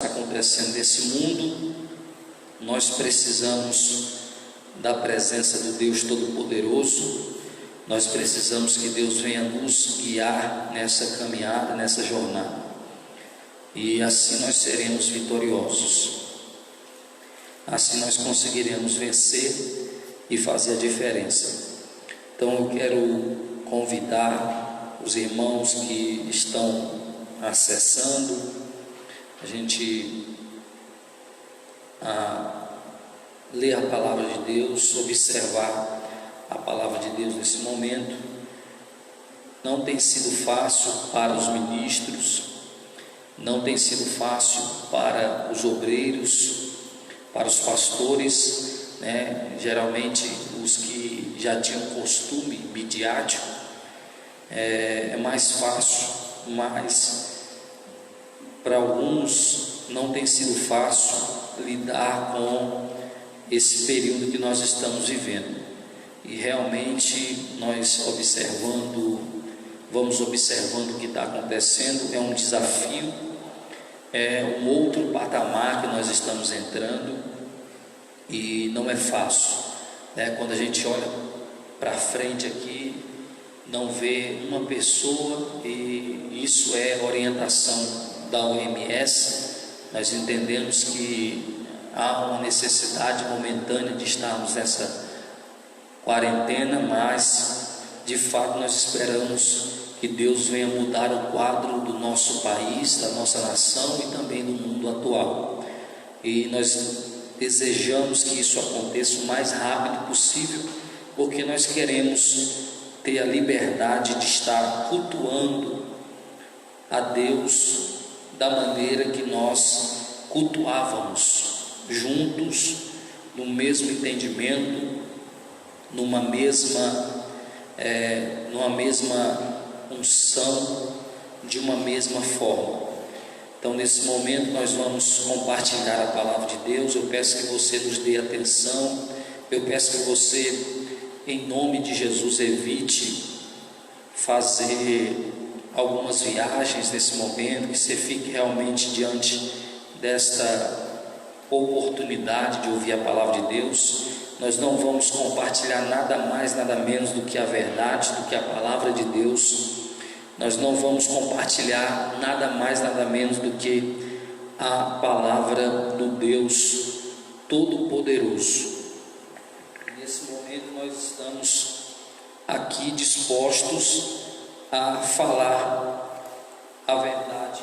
acontecendo nesse mundo, nós precisamos da presença do Deus Todo-Poderoso. Nós precisamos que Deus venha nos guiar nessa caminhada, nessa jornada, e assim nós seremos vitoriosos, assim nós conseguiremos vencer e fazer a diferença. Então eu quero convidar os irmãos que estão acessando a gente a ler a palavra de Deus, observar a palavra de Deus nesse momento. Não tem sido fácil para os ministros, não tem sido fácil para os obreiros, para os pastores, geralmente os que já tinham costume midiático, é mais fácil, mas para alguns não tem sido fácil lidar com esse período que nós estamos vivendo. E realmente nós vamos observando o que está acontecendo. É um desafio, é um outro patamar que nós estamos entrando, e não é fácil, quando a gente olha para frente aqui, não vê uma pessoa, e isso é orientação da OMS. Nós entendemos que há uma necessidade momentânea de estarmos nessa quarentena, mas de fato nós esperamos que Deus venha mudar o quadro do nosso país, da nossa nação e também do mundo atual, e nós desejamos que isso aconteça o mais rápido possível, porque nós queremos ter a liberdade de estar cultuando a Deus da maneira que nós cultuávamos, juntos, no mesmo entendimento, numa mesma unção, de uma mesma forma. Então, nesse momento, nós vamos compartilhar a palavra de Deus. Eu peço que você nos dê atenção. Eu peço que você, em nome de Jesus, evite fazer algumas viagens nesse momento, que você fique realmente diante desta oportunidade de ouvir a palavra de Deus. Nós não vamos compartilhar nada mais, nada menos do que a verdade, do que a palavra de Deus. Nós não vamos compartilhar nada mais, nada menos do que a palavra do Deus Todo-Poderoso. Nesse momento nós estamos aqui dispostos a falar a verdade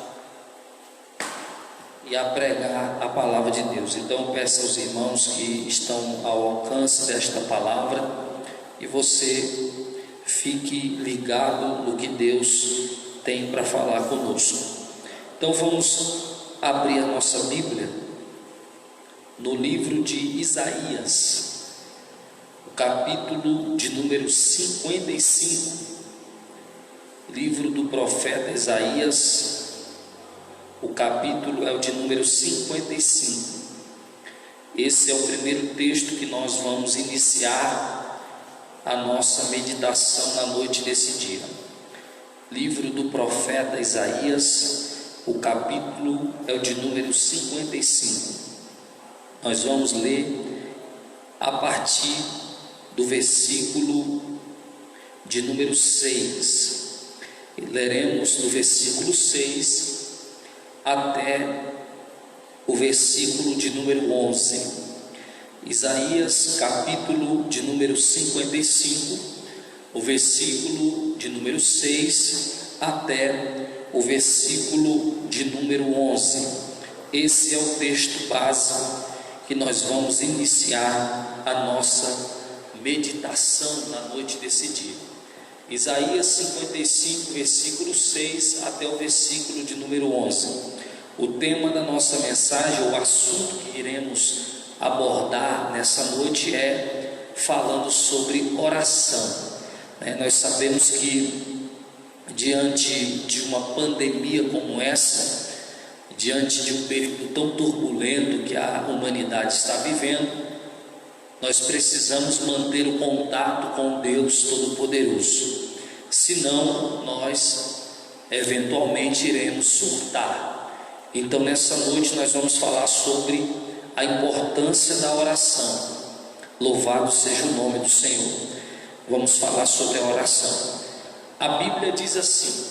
e a pregar a palavra de Deus. Então eu peço aos irmãos que estão ao alcance desta palavra, e você fique ligado no que Deus tem para falar conosco. Então vamos abrir a nossa Bíblia no livro de Isaías, o capítulo de número 55, livro do profeta Isaías. O capítulo é o de número 55. Esse é o primeiro texto que nós vamos iniciar a nossa meditação na noite desse dia. Livro do profeta Isaías, o capítulo é o de número 55. Nós vamos ler a partir do versículo de número 6. E leremos do versículo 6 até o versículo de número 11. Isaías, capítulo de número 55, o versículo de número 6 até o versículo de número 11. Esse é o texto base que nós vamos iniciar a nossa meditação na noite desse dia. Isaías 55, versículo 6 até o versículo de número 11. O tema da nossa mensagem, o assunto que iremos abordar nessa noite é falando sobre oração. Nós sabemos que diante de uma pandemia como essa, diante de um período tão turbulento que a humanidade está vivendo, nós precisamos manter o contato com Deus Todo-Poderoso, senão nós eventualmente iremos surtar, Então nessa noite nós vamos falar sobre a importância da oração. Louvado seja o nome do Senhor. Vamos falar sobre a oração. A Bíblia diz assim,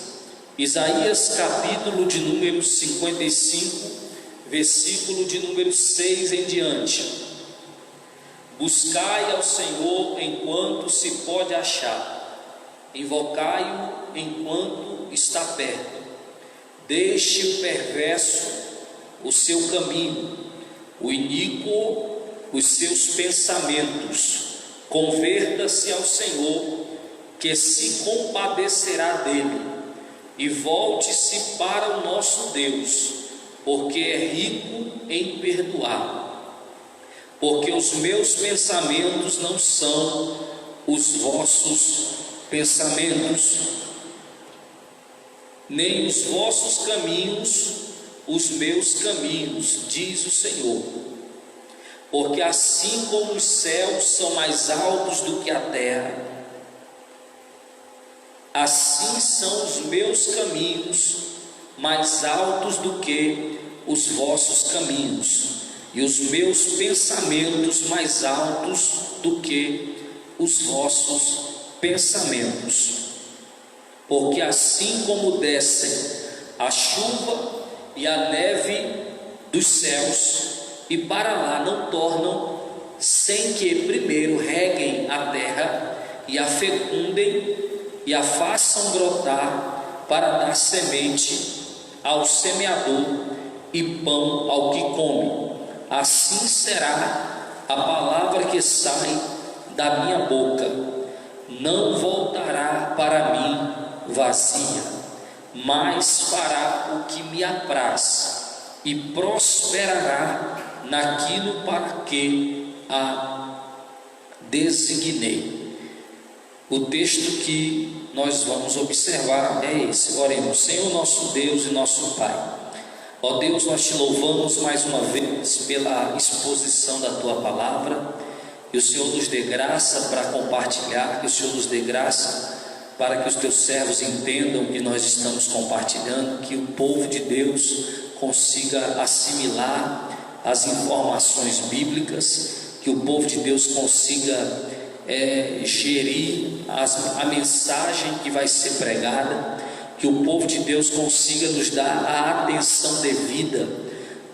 Isaías capítulo de número 55, versículo de número 6 em diante: buscai ao Senhor enquanto se pode achar, invocai-o enquanto está perto. Deixe o perverso o seu caminho, o iníquo os seus pensamentos. Converta-se ao Senhor, que se compadecerá dele, e volte-se para o nosso Deus, porque é rico em perdoar. Porque os meus pensamentos não são os vossos pensamentos, nem os vossos caminhos os meus caminhos, diz o Senhor. Porque assim como os céus são mais altos do que a terra, assim são os meus caminhos mais altos do que os vossos caminhos, e os meus pensamentos mais altos do que os vossos pensamentos. Porque assim como descem a chuva e a neve dos céus, e para lá não tornam, sem que primeiro reguem a terra, e a fecundem, e a façam brotar, para dar semente ao semeador, e pão ao que come, assim será a palavra que sai da minha boca. Não voltará para mim vazia, mas fará o que me apraz, e prosperará naquilo para que a designei. O texto que nós vamos observar é esse. Oremos. Senhor nosso Deus e nosso Pai, ó Deus, nós te louvamos mais uma vez pela exposição da tua palavra, que o Senhor nos dê graça para compartilhar, que o Senhor nos dê graça para que os teus servos entendam o que nós estamos compartilhando, que o povo de Deus consiga assimilar as informações bíblicas, que o povo de Deus consiga gerir a mensagem que vai ser pregada, que o povo de Deus consiga nos dar a atenção devida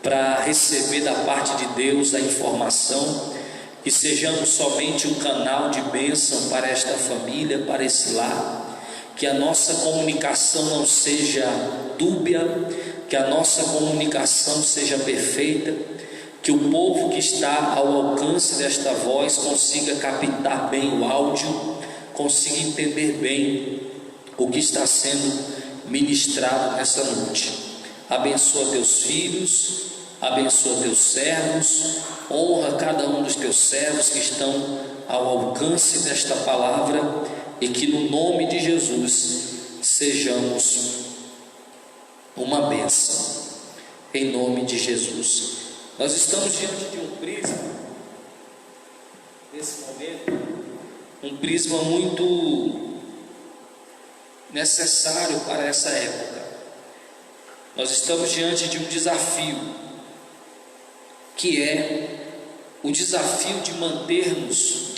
para receber da parte de Deus a informação, que sejamos somente um canal de bênção para esta família, para esse lar, que a nossa comunicação não seja dúbia, que a nossa comunicação seja perfeita, que o povo que está ao alcance desta voz consiga captar bem o áudio, consiga entender bem o que está sendo ministrado nessa noite. Abençoa teus filhos, abençoa teus servos, honra cada um dos teus servos que estão ao alcance desta palavra, e que no nome de Jesus sejamos uma bênção, em nome de Jesus. Nós estamos diante de um prisma, nesse momento, um prisma muito necessário para essa época. Nós estamos diante de um desafio, que é o desafio de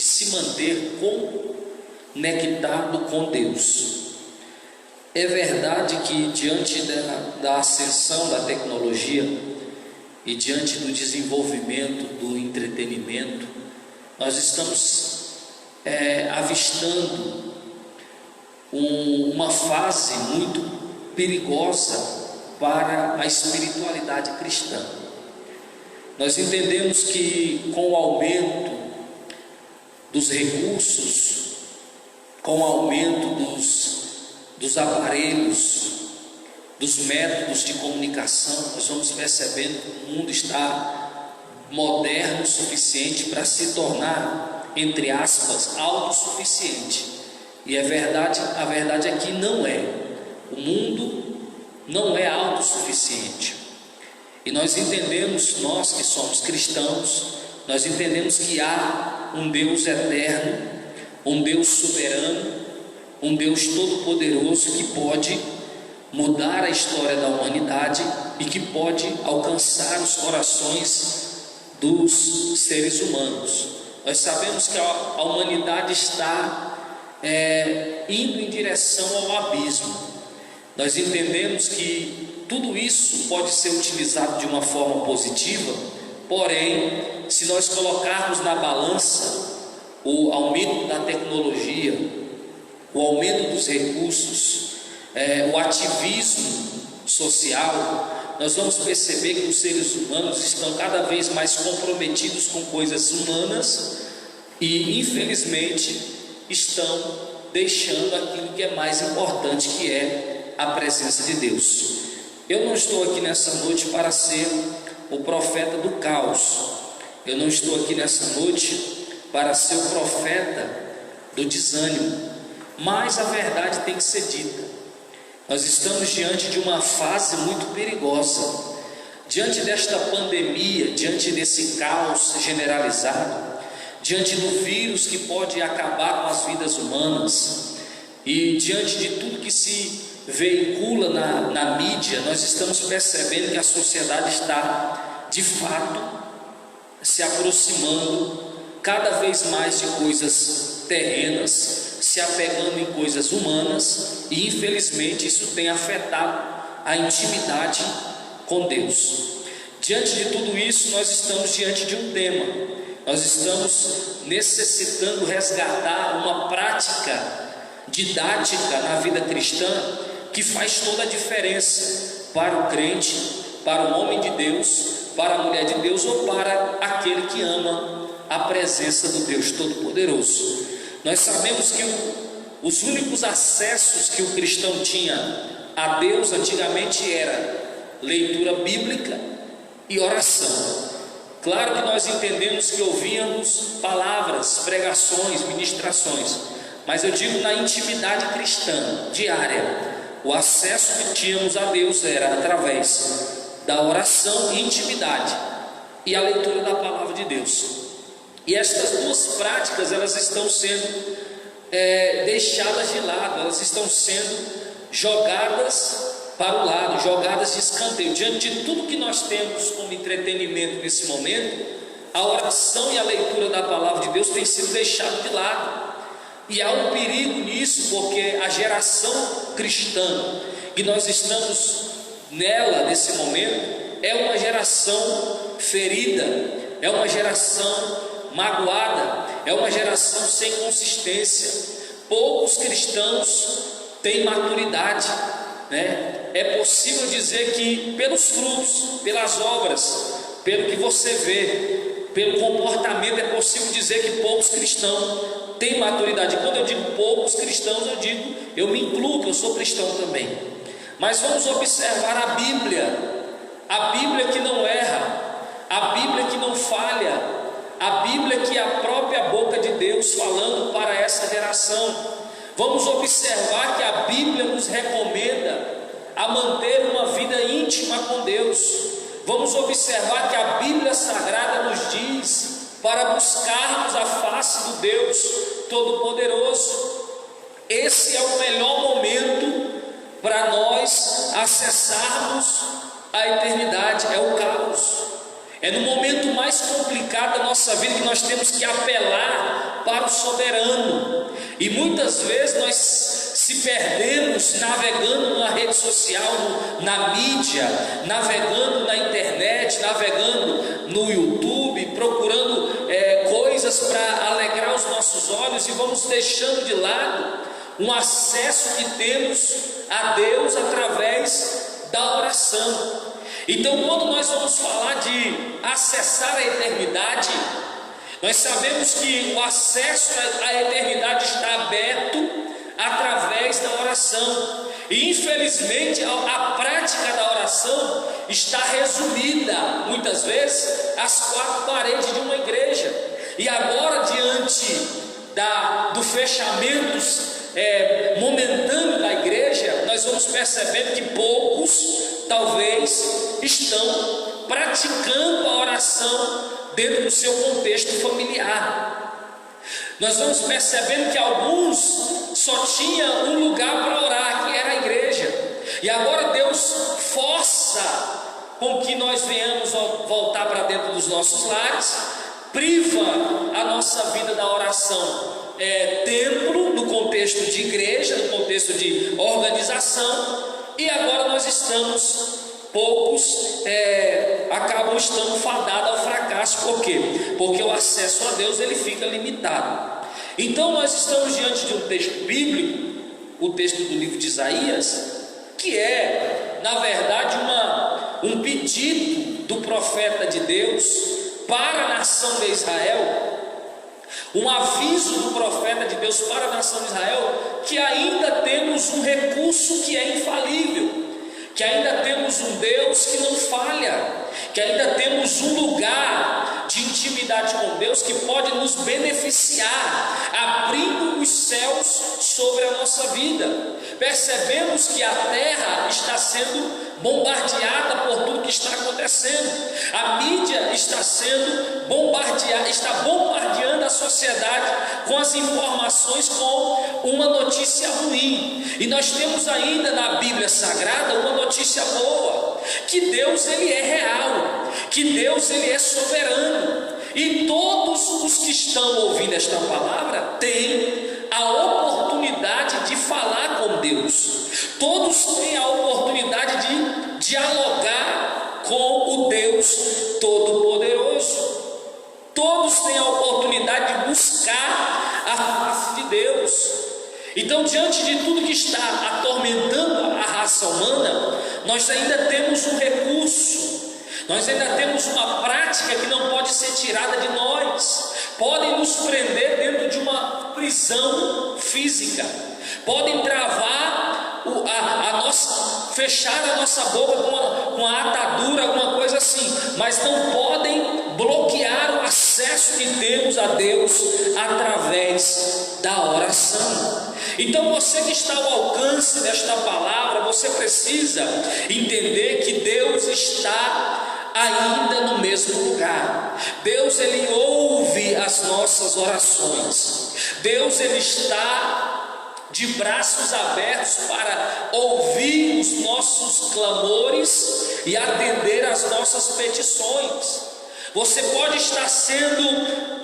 se manter conectado com Deus. É verdade que diante da ascensão da tecnologia e diante do desenvolvimento do entretenimento, nós estamos avistando uma fase muito perigosa para a espiritualidade cristã. Nós entendemos que com o aumento dos recursos, com o aumento dos aparelhos, dos métodos de comunicação, nós vamos percebendo que o mundo está moderno o suficiente para se tornar, entre aspas, autossuficiente. E a verdade é que não é. O mundo não é autossuficiente. E nós entendemos, nós que somos cristãos, nós entendemos que há um Deus eterno, um Deus soberano, um Deus todo-poderoso que pode mudar a história da humanidade e que pode alcançar os corações dos seres humanos. Nós sabemos que a humanidade está indo em direção ao abismo. Nós entendemos que tudo isso pode ser utilizado de uma forma positiva, porém, se nós colocarmos na balança o aumento da tecnologia, o aumento dos recursos, o ativismo social, nós vamos perceber que os seres humanos estão cada vez mais comprometidos com coisas humanas e, infelizmente, estão deixando aquilo que é mais importante, que é a presença de Deus. Eu não estou aqui nessa noite para ser o profeta do caos. Eu não estou aqui nessa noite para ser o profeta do desânimo. Mas a verdade tem que ser dita. Nós estamos diante de uma fase muito perigosa. Diante desta pandemia, diante desse caos generalizado, diante do vírus que pode acabar com as vidas humanas, e diante de tudo que se veicula na mídia, nós estamos percebendo que a sociedade está, de fato, se aproximando cada vez mais de coisas terrenas, se apegando em coisas humanas, e infelizmente isso tem afetado a intimidade com Deus. Diante de tudo isso, nós estamos diante de um tema. Nós estamos necessitando resgatar uma prática didática na vida cristã que faz toda a diferença para o crente, para o homem de Deus, para a mulher de Deus ou para aquele que ama a presença do Deus Todo-Poderoso. Nós sabemos que os únicos acessos que o cristão tinha a Deus antigamente era leitura bíblica e oração. Claro que nós entendemos que ouvíamos palavras, pregações, ministrações, mas eu digo na intimidade cristã, diária. O acesso que tínhamos a Deus era através da oração e intimidade e a leitura da palavra de Deus. E estas duas práticas, elas estão sendo deixadas de lado, elas estão sendo jogadas para o lado, jogadas de escanteio. Diante de tudo que nós temos como entretenimento nesse momento, a oração e a leitura da palavra de Deus tem sido deixada de lado. E há um perigo nisso, porque a geração cristã que nós estamos nela nesse momento é uma geração ferida, é uma geração magoada, é uma geração sem consistência. Poucos cristãos têm maturidade, né? É possível dizer que pelos frutos, pelas obras, pelo que você vê, pelo comportamento, é possível dizer que poucos cristãos têm maturidade. Quando eu digo poucos cristãos, eu me incluo, que eu sou cristão também. Mas vamos observar a Bíblia que não erra, a Bíblia que não falha, a Bíblia que é a própria boca de Deus falando para essa geração. Vamos observar que a Bíblia nos recomenda a manter uma vida íntima com Deus. Vamos observar que a Bíblia Sagrada nos diz para buscarmos a face do Deus Todo-Poderoso. Esse é o melhor momento para nós acessarmos a eternidade, é o caos. É no momento mais complicado da nossa vida que nós temos que apelar para o soberano. E muitas vezes nós se perdemos navegando na rede social, na mídia, navegando na internet, navegando no YouTube, procurando coisas para alegrar os nossos olhos, e vamos deixando de lado um acesso que temos a Deus através da oração. Então, quando nós vamos falar de acessar a eternidade, nós sabemos que o acesso à eternidade está aberto através da oração. E infelizmente a prática da oração está resumida muitas vezes às quatro paredes de uma igreja. E agora, diante do fechamento momentâneo da igreja, nós vamos percebendo que poucos talvez estão praticando a oração dentro do seu contexto familiar. Nós vamos percebendo que alguns só tinham um lugar para orar, que era a igreja, E agora Deus força com que nós venhamos voltar para dentro dos nossos lares, priva a nossa vida da oração, templo, no contexto de igreja, no contexto de organização, e agora nós estamos, poucos acabam estando fadados ao fracasso. Por quê? Porque o acesso a Deus ele fica limitado. Então nós estamos diante de um texto bíblico, o texto do livro de Isaías, que é, na verdade, um pedido do profeta de Deus para a nação de Israel, um aviso do profeta de Deus para a nação de Israel, que ainda temos um recurso que é infalível, que ainda temos um Deus que não falha, que ainda temos um lugar de intimidade com Deus que pode nos beneficiar, abrindo os céus sobre a nossa vida. Percebemos que a terra está sendo bombardeada por tudo que está acontecendo. A mídia está sendo bombardeada, está bombardeando a sociedade com as informações, com uma notícia ruim. E nós temos ainda na Bíblia Sagrada uma notícia boa, que Deus ele é real, que Deus ele é soberano, e todos os que estão ouvindo esta palavra têm a oportunidade de falar com Deus. Todos têm a oportunidade de dialogar com o Deus Todo-Poderoso. Todos têm a oportunidade de buscar a face de Deus. Então, diante de tudo que está atormentando a raça humana, nós ainda temos um recurso, nós ainda temos uma prática que não pode ser tirada de nós. Podem nos prender dentro de uma prisão física, podem travar fechar a nossa boca com uma atadura, alguma coisa assim, mas não podem bloquear o acesso que temos a Deus através da oração. Então você que está ao alcance desta palavra, você precisa entender que Deus está ainda no mesmo lugar. Deus ele ouve as nossas orações. Deus ele está de braços abertos para ouvir os nossos clamores e atender às nossas petições. Você pode estar sendo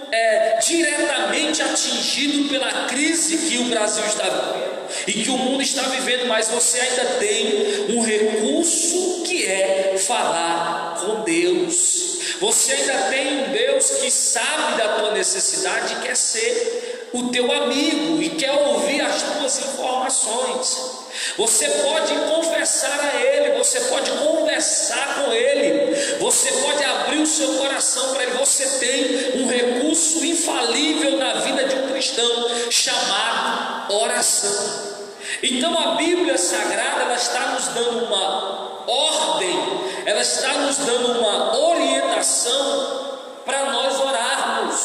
diretamente atingido pela crise que o Brasil está vivendo e que o mundo está vivendo, mas você ainda tem um recurso que é falar com Deus. Você ainda tem um Deus que sabe da tua necessidade e quer ser o teu amigo e quer ouvir as tuas informações. Você pode confessar a Ele, você pode conversar com Ele, você pode abrir o seu coração para Ele. Você tem um recurso infalível na vida de um cristão chamado oração. Então a Bíblia Sagrada ela está nos dando uma ordem, ela está nos dando uma orientação para nós orarmos,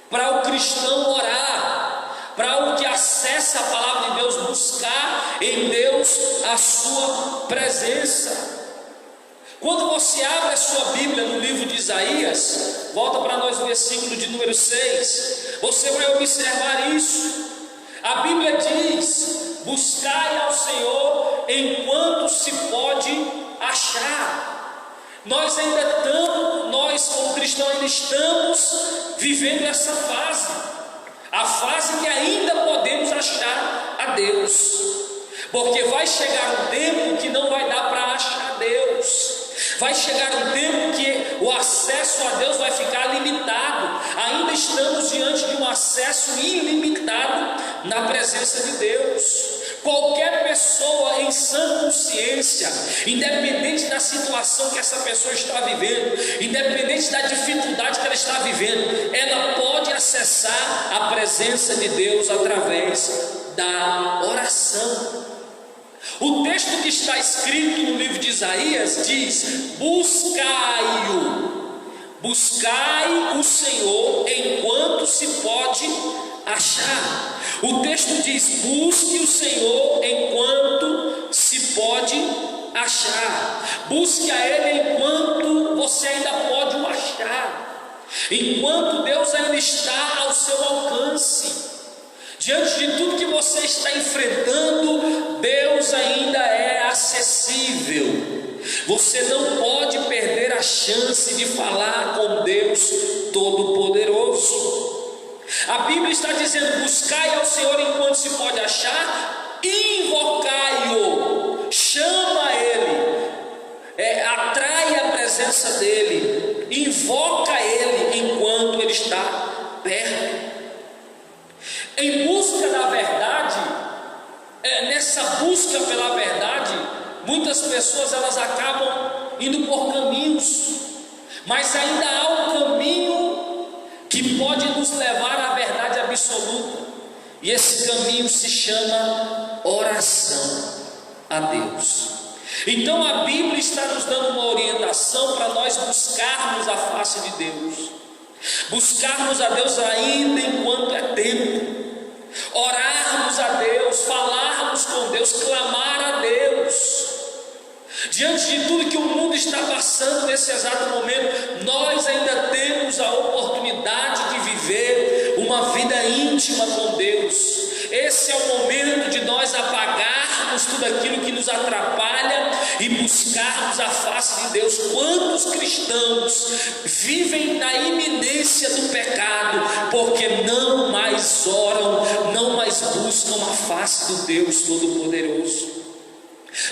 para o cristão orar, para o que acessa a palavra de Deus buscar em Deus a sua presença. Quando você abre a sua Bíblia no livro de Isaías, volta para nós o versículo de número 6, você vai observar isso. A Bíblia diz: buscai ao Senhor enquanto se pode achar. Nós como cristãos ainda estamos vivendo essa fase, a fase que ainda podemos achar a Deus, porque vai chegar um tempo que não vai dar para achar Deus. Vai chegar um tempo que o acesso a Deus vai ficar limitado. Ainda estamos diante de um acesso ilimitado na presença de Deus. Qualquer pessoa em sã consciência, independente da situação que essa pessoa está vivendo, independente da dificuldade que ela está vivendo, ela pode acessar a presença de Deus através da oração. O texto que está escrito no livro de Isaías diz: buscai o Senhor enquanto se pode achar. O texto diz: busque o Senhor enquanto se pode achar. Busque a Ele enquanto você ainda pode o achar, enquanto Deus ainda está ao seu alcance. Diante de tudo que você está enfrentando, Deus ainda é acessível. Você não pode perder a chance de falar com Deus Todo-Poderoso. A Bíblia está dizendo: buscai ao Senhor enquanto se pode achar, invocai-o, chama Ele, atrai a presença dEle, invoca Ele enquanto Ele está perto. Em busca da verdade, nessa busca pela verdade, muitas pessoas elas acabam indo por caminhos, mas ainda há um caminho que pode nos levar à verdade absoluta, e esse caminho se chama oração a Deus. Então a Bíblia está nos dando uma orientação para nós buscarmos a face de Deus, buscarmos a Deus ainda enquanto é tempo, orarmos a Deus, falarmos com Deus, clamar a Deus. Diante de tudo que o mundo está passando nesse exato momento, nós ainda temos a oportunidade de viver uma vida íntima com Deus. Esse é o momento de nós apagarmos tudo aquilo que nos atrapalha e buscarmos a face de Deus. Quantos cristãos vivem na iminência do pecado porque não mais oram, não mais buscam a face do Deus Todo-Poderoso?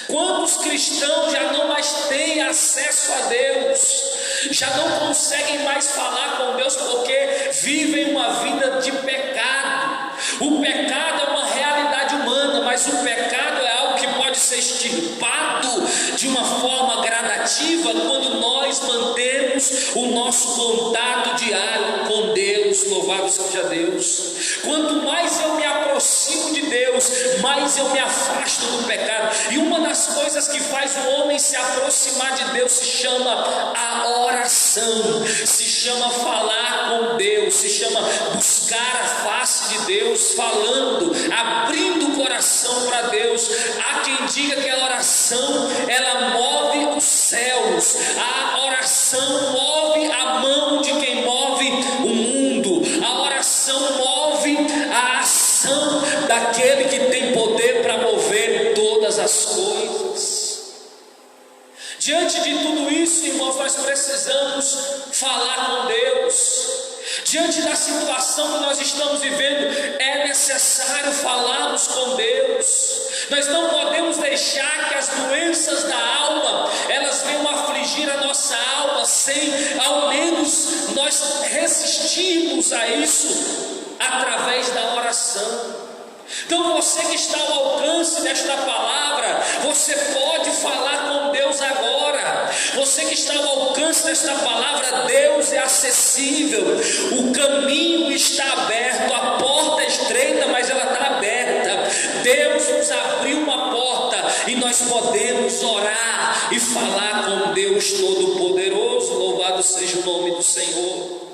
Quantos cristãos já não mais têm acesso a Deus, já não conseguem mais falar com Deus porque vivem uma vida de pecado? O pecado é uma realidade humana, mas o pecado é algo que pode ser extirpado de uma forma gradativa quando nós mantemos o nosso contato diário com Deus. Louvado seja Deus. Quanto mais eu me aproximo de Deus, mais eu me afasto do pecado. E uma das coisas que faz o homem se aproximar de Deus se chama a oração, se chama falar com Deus, se chama buscar a face de Deus, falando, abrindo o coração para Deus. Há quem diga que a oração ela move os céus, a oração move a mão de quem move o mundo, a oração move a ação daquele que tem poder para mover todas as coisas. Diante de tudo isso, irmãos, nós precisamos falar com Deus. Diante da situação que nós estamos vivendo, é necessário falarmos com Deus. Nós não podemos deixar que as doenças da alma, elas venham afligir a nossa alma, sem ao menos nós resistirmos a isso através da oração. Então você que está ao alcance desta palavra, você pode falar com Deus agora. Você que está ao alcance desta palavra, Deus é acessível, o caminho está aberto, a porta é estreita, mas ela está aberta. Deus nos abriu uma porta e nós podemos orar e falar com Deus Todo-Poderoso. Louvado seja o nome do Senhor.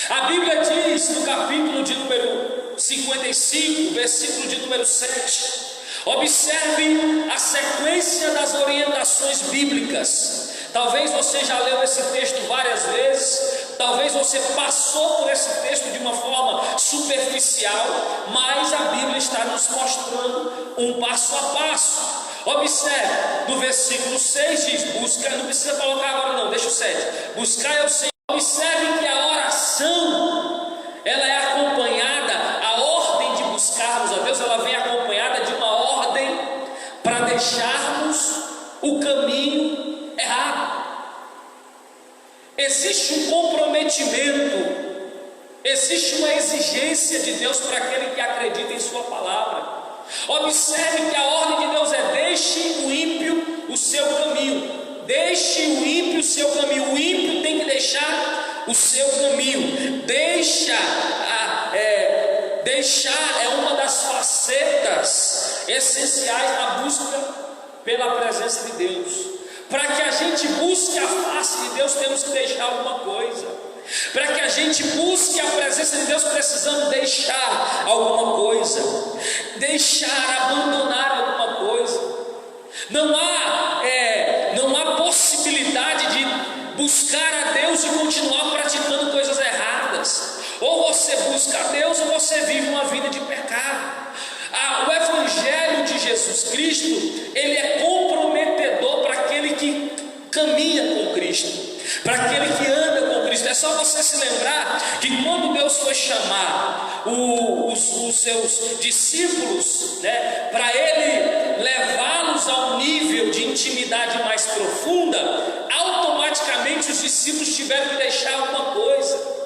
A Bíblia diz no capítulo de número 55, versículo de número 7, observe a sequência das orientações bíblicas. Talvez você já leu esse texto várias vezes, talvez você passou por esse texto de uma forma superficial, mas a Bíblia está nos mostrando um passo a passo. Observe, no versículo 6 diz, busca, não precisa colocar agora não, deixa o 7, buscai ao Senhor. Observe que a oração, ela é acompanhada, a ordem de buscarmos a Deus, ela vem acompanhada de uma ordem para deixarmos o caminho errado. Existe um comprometimento, existe uma exigência de Deus para aquele que acredita em sua palavra. Observe que a ordem de Deus é: deixe o ímpio o seu caminho. Deixe o ímpio o seu caminho. O ímpio tem que deixar o seu caminho. Deixar é uma das facetas essenciais na busca pela presença de Deus. Para que a gente busque a face de Deus, temos que deixar alguma coisa. Para que a gente busque a presença de Deus, precisamos deixar alguma coisa, abandonar alguma coisa. Não há possibilidade de buscar a Deus e continuar praticando coisas erradas. Ou você busca Deus ou você vive uma vida de pecado. O Evangelho de Jesus Cristo, ele é comprometedor para aquele que caminha com Cristo, para aquele que anda com Cristo. É só você se lembrar que quando Deus foi chamar os seus discípulos, né, para ele levá-los a um nível de intimidade mais profunda, automaticamente os discípulos tiveram que deixar alguma coisa.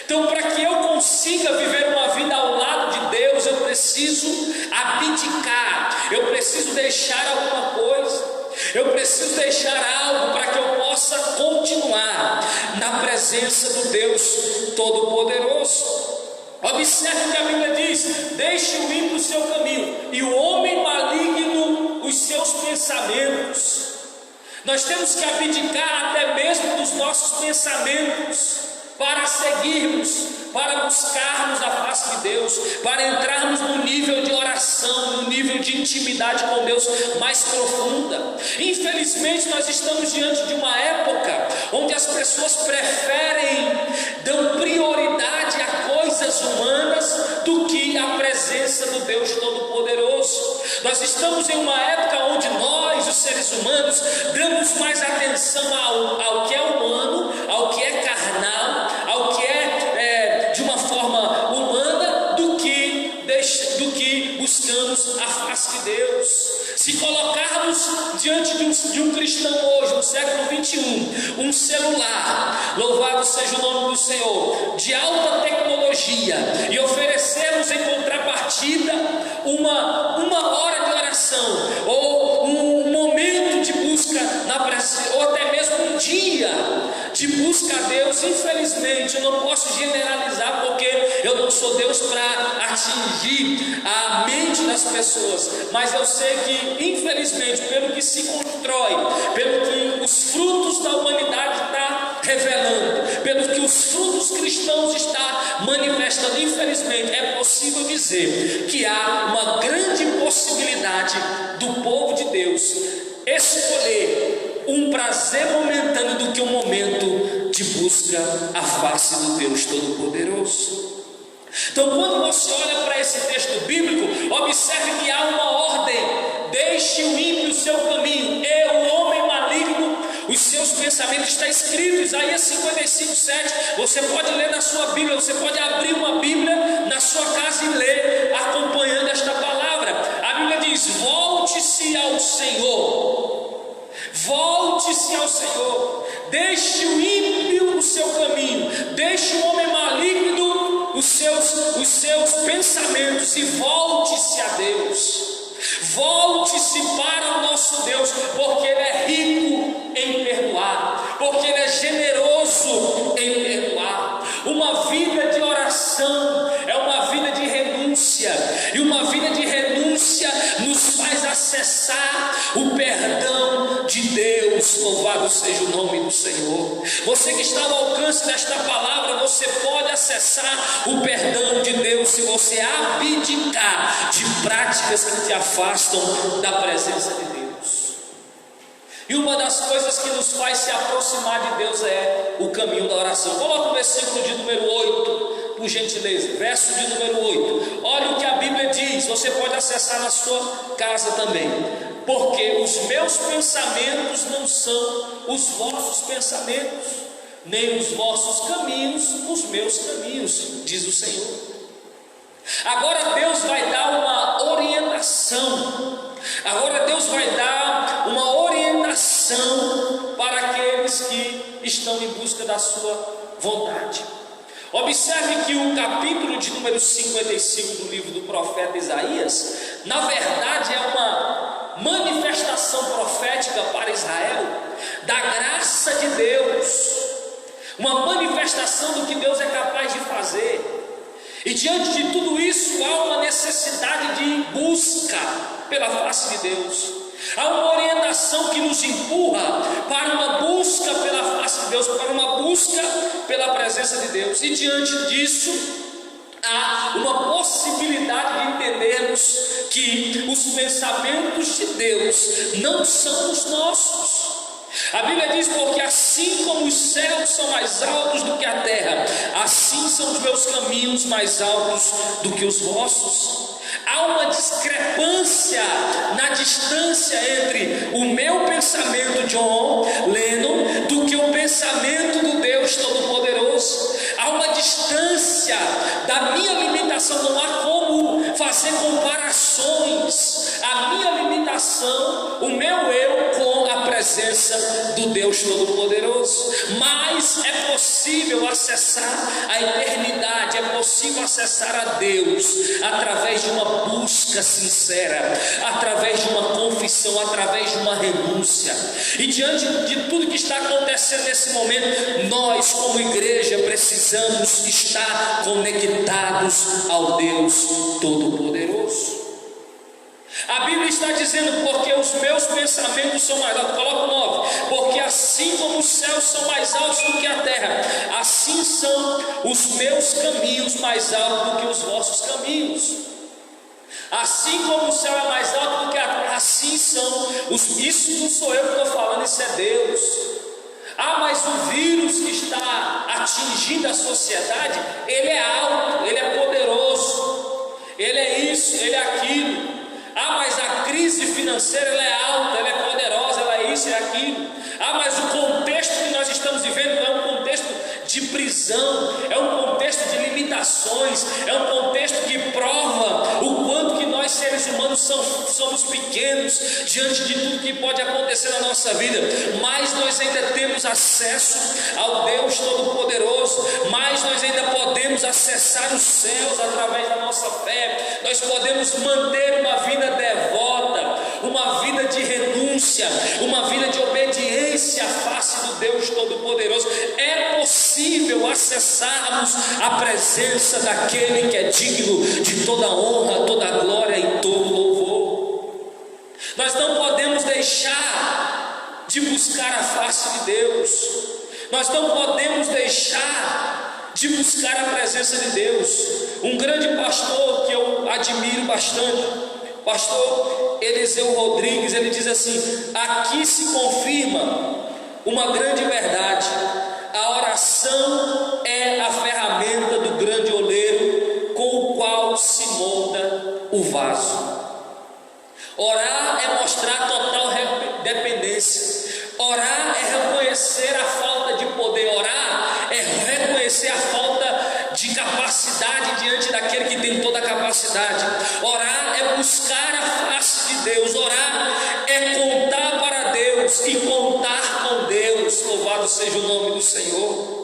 Então, para que eu consiga viver uma vida ao lado de Deus, eu preciso abdicar, eu preciso deixar alguma coisa, eu preciso deixar algo para que eu possa continuar na presença do Deus Todo-Poderoso. Observe o que a Bíblia diz: deixe o ímpio o seu caminho e o homem maligno os seus pensamentos. Nós temos que abdicar até mesmo dos nossos pensamentos para seguirmos, para buscarmos a face de Deus, para entrarmos no nível de oração, no nível de intimidade com Deus mais profunda. Infelizmente nós estamos diante de uma época onde as pessoas dão prioridade a coisas humanas do que a presença do Deus Todo-Poderoso. Nós estamos em uma época onde nós, os seres humanos, damos mais atenção ao que é humano, ao que é carnal, ao que é de uma forma humana, do que buscamos a face de Deus. Se colocarmos diante de um cristão hoje, no século 21, um celular, louvado seja o nome do Senhor, de alta tecnologia, e oferecermos em contrapartida uma hora de oração, ou um momento de busca na presença, ou até mesmo um dia de busca a Deus, infelizmente eu não posso generalizar, porque eu não sou Deus para atingir a mente das pessoas, mas eu sei que infelizmente, pelo que se constrói, pelo que os frutos da humanidade estão revelando, pelo que os frutos cristãos estão manifestando, infelizmente é possível dizer que há uma grande possibilidade do povo de Deus escolher um prazer momentâneo do que um momento de busca à face do Deus Todo-Poderoso. Então, quando você olha para esse texto bíblico, observe que há uma ordem: deixe o ímpio o seu caminho, e o homem maligno os seus pensamentos. Está escrito em Isaías 55:7. Você pode ler na sua Bíblia, você pode abrir uma Bíblia na sua casa e ler, acompanhando esta palavra. A Bíblia diz: volte-se ao Senhor, volte-se ao Senhor, deixe o ímpio o seu caminho, deixe o homem maligno os seus pensamentos, e volte-se a Deus, volte-se para o nosso Deus, porque Ele é rico em perdoar, porque Ele é generoso em perdoar. Uma vida de oração é uma vida de renúncia, e uma vida de renúncia nos faz acessar o perdão de Deus. Louvado seja o nome do Senhor. Você que está ao alcance desta palavra, você pode acessar o perdão de Deus se você abdicar de práticas que te afastam da presença de Deus. E uma das coisas que nos faz se aproximar de Deus é o caminho da oração. Coloca o versículo de número 8, por gentileza, verso de número 8. Olha o que a Bíblia diz, você pode acessar na sua casa também. Porque os meus pensamentos não são os vossos pensamentos, nem os vossos caminhos os meus caminhos, diz o Senhor. Agora Deus vai dar uma orientação, agora Deus vai dar uma orientação para aqueles que estão em busca da sua vontade. Observe que o capítulo de número 55 do livro do profeta Isaías, na verdade é uma manifestação profética para Israel da graça de Deus, uma manifestação do que Deus é capaz de fazer. E diante de tudo isso há uma necessidade de busca pela face de Deus, há uma orientação que nos empurra para uma busca pela face de Deus, para uma busca pela presença de Deus. E diante disso há uma possibilidade de entendermos que os pensamentos de Deus não são os nossos. A Bíblia diz: porque assim como os céus são mais altos do que a terra, assim são os meus caminhos mais altos do que os vossos. Há uma discrepância na distância entre o meu pensamento, John Lennon, do que o pensamento do Deus Todo-Poderoso. Há uma distância da minha limitação, não há como fazer comparações. A minha limitação, o meu eu com a presença do Deus Todo-Poderoso. Mas é possível acessar a eternidade, é possível acessar a Deus através de uma busca sincera, através de uma confissão, através de uma renúncia. E diante de tudo que está acontecendo nesse momento, nós como igreja precisamos estar conectados ao Deus Todo-Poderoso. A Bíblia está dizendo: porque os meus pensamentos são mais altos. Coloca o 9: porque assim como os céus são mais altos do que a terra, assim são os meus caminhos mais altos do que os vossos caminhos. Assim como o céu é mais alto do que a terra, assim são os... Isso não sou eu que estou falando, isso é Deus. Mas o vírus que está atingindo a sociedade, ele é alto, ele é poderoso, ele é isso, ele é aquilo. Mas a crise financeira, ela é alta, ela é poderosa, ela é isso, é aquilo. Mas o contexto que nós estamos vivendo é um contexto de prisão, é um contexto de limitações, é um contexto que prova o quanto que nós seres humanos somos pequenos diante de tudo que pode acontecer na nossa vida. Mas nós ainda temos acesso ao Deus Todo-Poderoso, mas nós ainda podemos acessar os céus através da nossa fé. Nós podemos manter uma vida devota, uma vida de renúncia, uma vida de obediência à face do Deus Todo-Poderoso. É possível acessarmos a presença daquele que é digno de toda honra, toda glória e todo louvor. Nós não podemos deixar de buscar a face de Deus. Nós não podemos deixar de buscar a presença de Deus. Um grande pastor que eu admiro bastante, pastor Eliseu Rodrigues, ele diz assim: aqui se confirma uma grande verdade: a oração é a ferramenta do grande oleiro com o qual se molda o vaso. Orar é mostrar total dependência. Orar é reconhecer a falta de poder. Orar é reconhecer a falta de capacidade diante daquele que tem toda a capacidade. Orar é buscar a face de Deus. Orar é contar para Deus e contar com Deus. Louvado seja o nome do Senhor.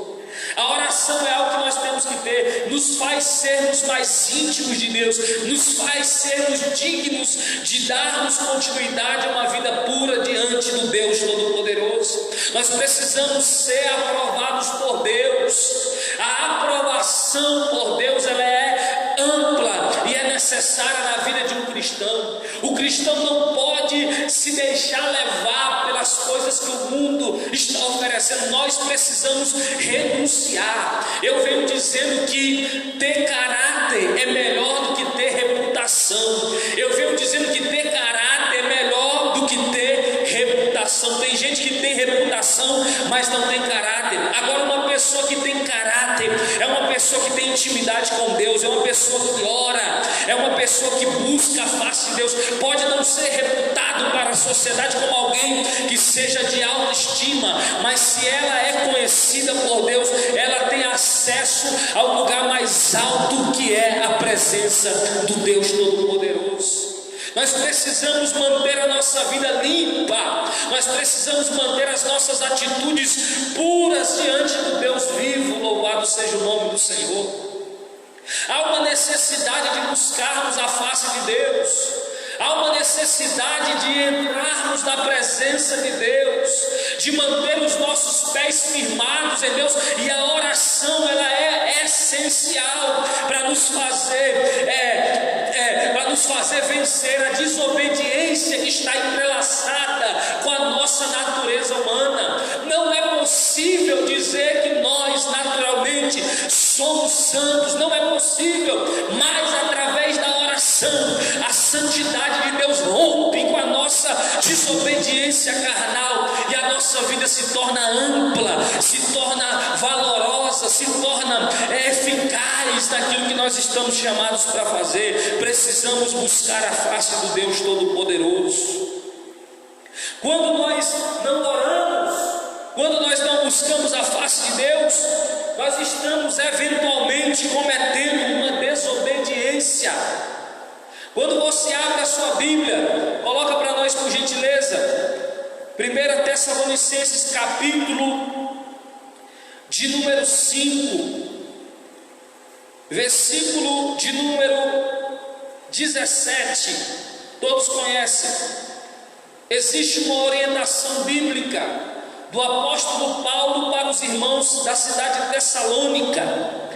A oração é algo que nós temos que ter, nos faz sermos mais íntimos de Deus, nos faz sermos dignos de darmos continuidade a uma vida pura diante do Deus Todo-Poderoso. Nós precisamos ser aprovados por Deus. A aprovação por Deus, ela é ampla e é necessária na vida de um cristão. O cristão não pode se deixar levar pelas coisas que o mundo está oferecendo. Nós precisamos renunciar. Eu venho dizendo que ter caráter é melhor do que ter reputação. Eu venho dizendo que ter caráter é melhor do que ter reputação. Tem gente que tem reputação, mas não tem caráter. Agora, uma pessoa que tem caráter é uma pessoa que tem intimidade com Deus, é uma pessoa que ora, é uma pessoa que busca a face de Deus. Pode não ser reputado para a sociedade como alguém que seja de autoestima, mas se ela é conhecida por Deus, ela tem acesso ao lugar mais alto, que é a presença do Deus Todo-Poderoso. Nós precisamos manter a nossa vida limpa, nós precisamos manter as nossas atitudes puras diante do Deus vivo. Louvado seja o nome do Senhor. Há uma necessidade de buscarmos a face de Deus. Há uma necessidade de entrarmos na presença de Deus, de manter os nossos pés firmados em Deus. E a oração, ela é essencial para nos fazer vencer a desobediência que está entrelaçada com a nossa natureza humana. Não é possível dizer que nós naturalmente somos santos, não é possível, mas através da oração, a santidade de Deus rompe com a nossa desobediência carnal, e a nossa nossa vida se torna ampla, se torna valorosa, se torna eficaz naquilo que nós estamos chamados para fazer. Precisamos buscar a face do Deus Todo-Poderoso. Quando nós não oramos, quando nós não buscamos a face de Deus, nós estamos eventualmente cometendo uma desobediência. Quando você abre a sua Bíblia, coloca para nós por gentileza, 1 Tessalonicenses capítulo de número 5, versículo de número 17, todos conhecem. Existe uma orientação bíblica do apóstolo Paulo para os irmãos da cidade de Tessalônica,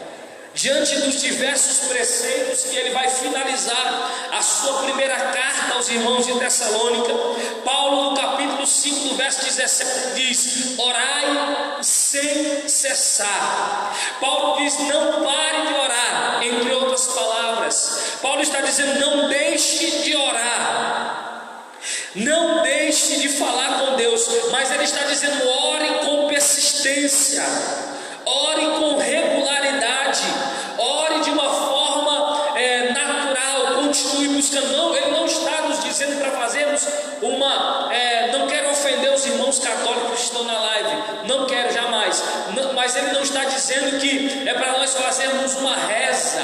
diante dos diversos preceitos que ele vai finalizar a sua primeira carta aos irmãos de Tessalônica. Paulo, no capítulo 5, do verso 17, diz: orai sem cessar. Paulo diz: não pare de orar, entre outras palavras. Paulo está dizendo: não deixe de orar, não deixe de falar com Deus, mas ele está dizendo: ore com persistência, ore com regularidade, ore de uma forma natural, continue buscando. Não, ele não está nos dizendo para fazermos não quero ofender os irmãos católicos que estão na live, não quero jamais, mas ele não está dizendo que é para nós fazermos uma reza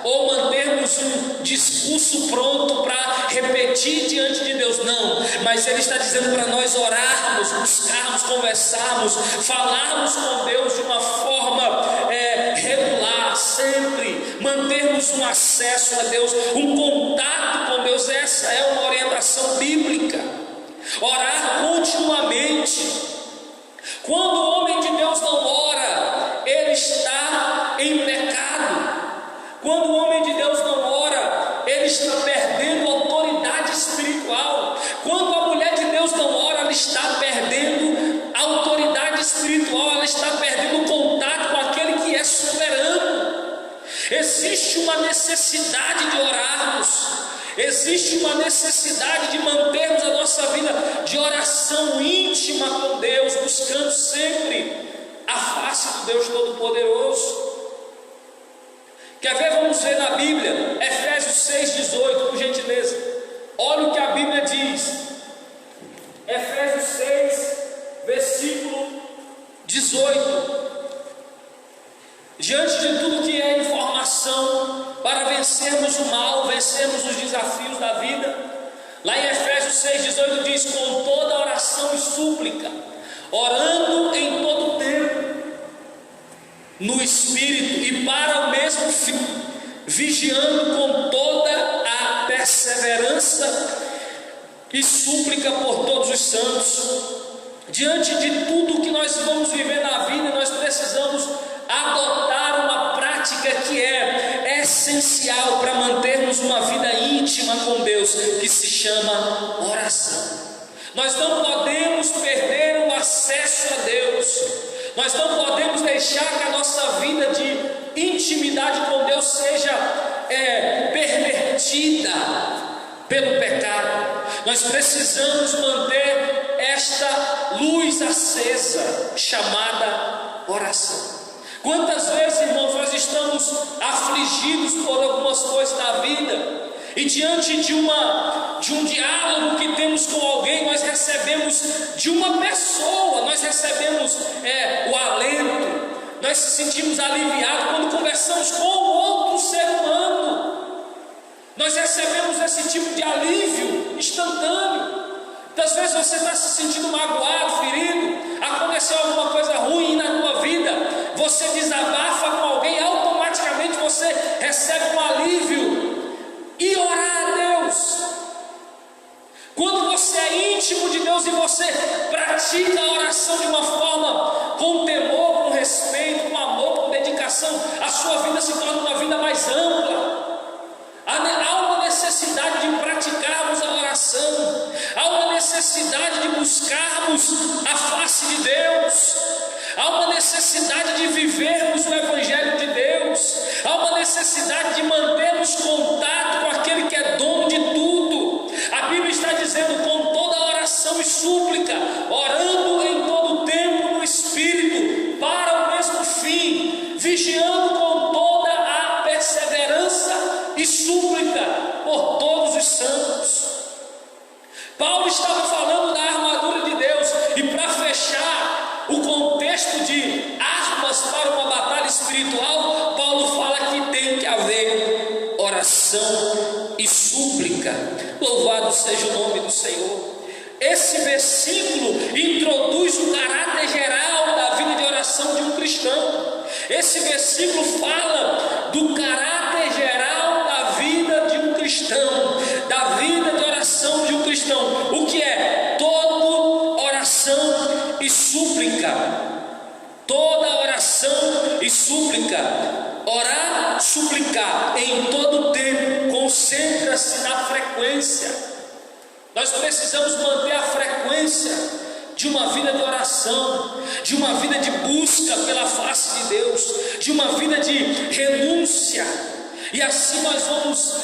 ou mantermos um discurso pronto para repetir diante de Deus, não, mas ele está dizendo para nós orarmos, buscarmos, conversarmos, falarmos com Deus de uma forma regular, sempre mantermos um acesso a Deus, um contato com Deus. Essa é uma orientação bíblica. Orar continuamente. Quando o homem de Deus não ora, ele está em pecado. Quando o homem de Deus não ora, ele está perdendo autoridade espiritual. Quando a mulher de Deus não ora, ela está perdendo autoridade espiritual, ela está perdendo contato com aquele que é soberano. Existe uma necessidade de orarmos, existe uma necessidade de mantermos a nossa vida de oração íntima com Deus, buscando sempre a face do Deus Todo-Poderoso. Quer ver? Vamos ver na Bíblia, Efésios 6,18, por gentileza. Olha o que a Bíblia diz. Efésios 6, versículo 18. Diante de tudo que é informação para vencermos o mal, vencermos os desafios da vida, lá em Efésios 6,18 diz: com toda oração e súplica, orando em todo tempo, no Espírito, e para o mesmo fim, vigiando com toda a perseverança e súplica por todos os santos. Diante de tudo que nós vamos viver na vida, nós precisamos adotar uma prática que é essencial para mantermos uma vida íntima com Deus, que se chama oração. Nós não podemos perder o acesso a Deus. Nós não podemos deixar que a nossa vida de intimidade com Deus seja pervertida pelo pecado. Nós precisamos manter esta luz acesa, chamada oração. Quantas vezes, irmãos, nós estamos afligidos por algumas coisas da vida, e diante de um diálogo que temos com alguém, nós recebemos de uma pessoa, nós recebemos o alento, nós nos sentimos aliviados quando conversamos com outro ser humano. Nós recebemos esse tipo de alívio instantâneo. Muitas vezes você está se sentindo magoado, ferido, aconteceu alguma coisa ruim na tua vida, você desabafa com alguém, automaticamente você recebe um alívio. E orar a Deus, quando você é íntimo de Deus e você pratica a oração de uma forma com temor, com respeito, com amor, com dedicação, a sua vida se torna uma vida mais ampla. Há uma necessidade de praticarmos a oração, há uma necessidade de buscarmos a face de Deus, há uma necessidade de vivermos o Evangelho de Deus, há uma necessidade de mantermos contato com aquele que é dono de tudo. A Bíblia está dizendo: com toda oração e súplica, orando em todo oração e súplica. Louvado seja o nome do Senhor. Esse versículo introduz o caráter geral da vida de oração de um cristão. Esse versículo fala do caráter geral da vida de um cristão, da vida de oração de um cristão. O que é? Toda oração e súplica. Toda oração e súplica. Orar, suplicar em todo tempo, concentra-se na frequência. Nós precisamos manter a frequência de uma vida de oração, de uma vida de busca pela face de Deus, de uma vida de renúncia, e assim nós vamos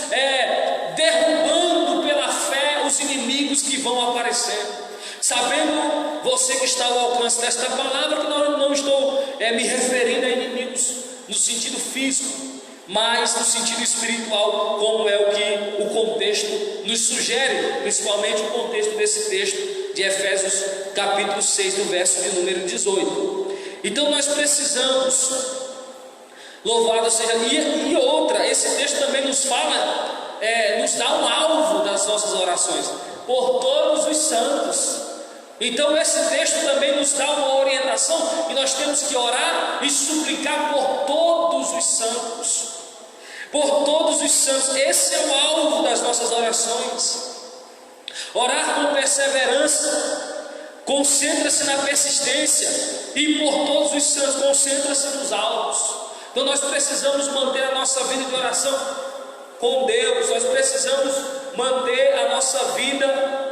derrubando pela fé os inimigos que vão aparecendo. Sabendo você que está ao alcance desta palavra, que não estou me referindo a inimigos no sentido físico, mas no sentido espiritual, como é o que o contexto nos sugere, principalmente o contexto desse texto de Efésios capítulo 6, do verso de número 18. Então nós precisamos, louvado seja, e outra, esse texto também nos fala, nos dá um alvo das nossas orações, por todos os santos. Então esse texto também nos dá uma orientação, e nós temos que orar e suplicar por todos os santos. Por todos os santos. Esse é o alvo das nossas orações. Orar com perseverança, concentra-se na persistência, e por todos os santos, concentra-se nos alvos. Então nós precisamos manter a nossa vida de oração com Deus, nós precisamos manter a nossa vida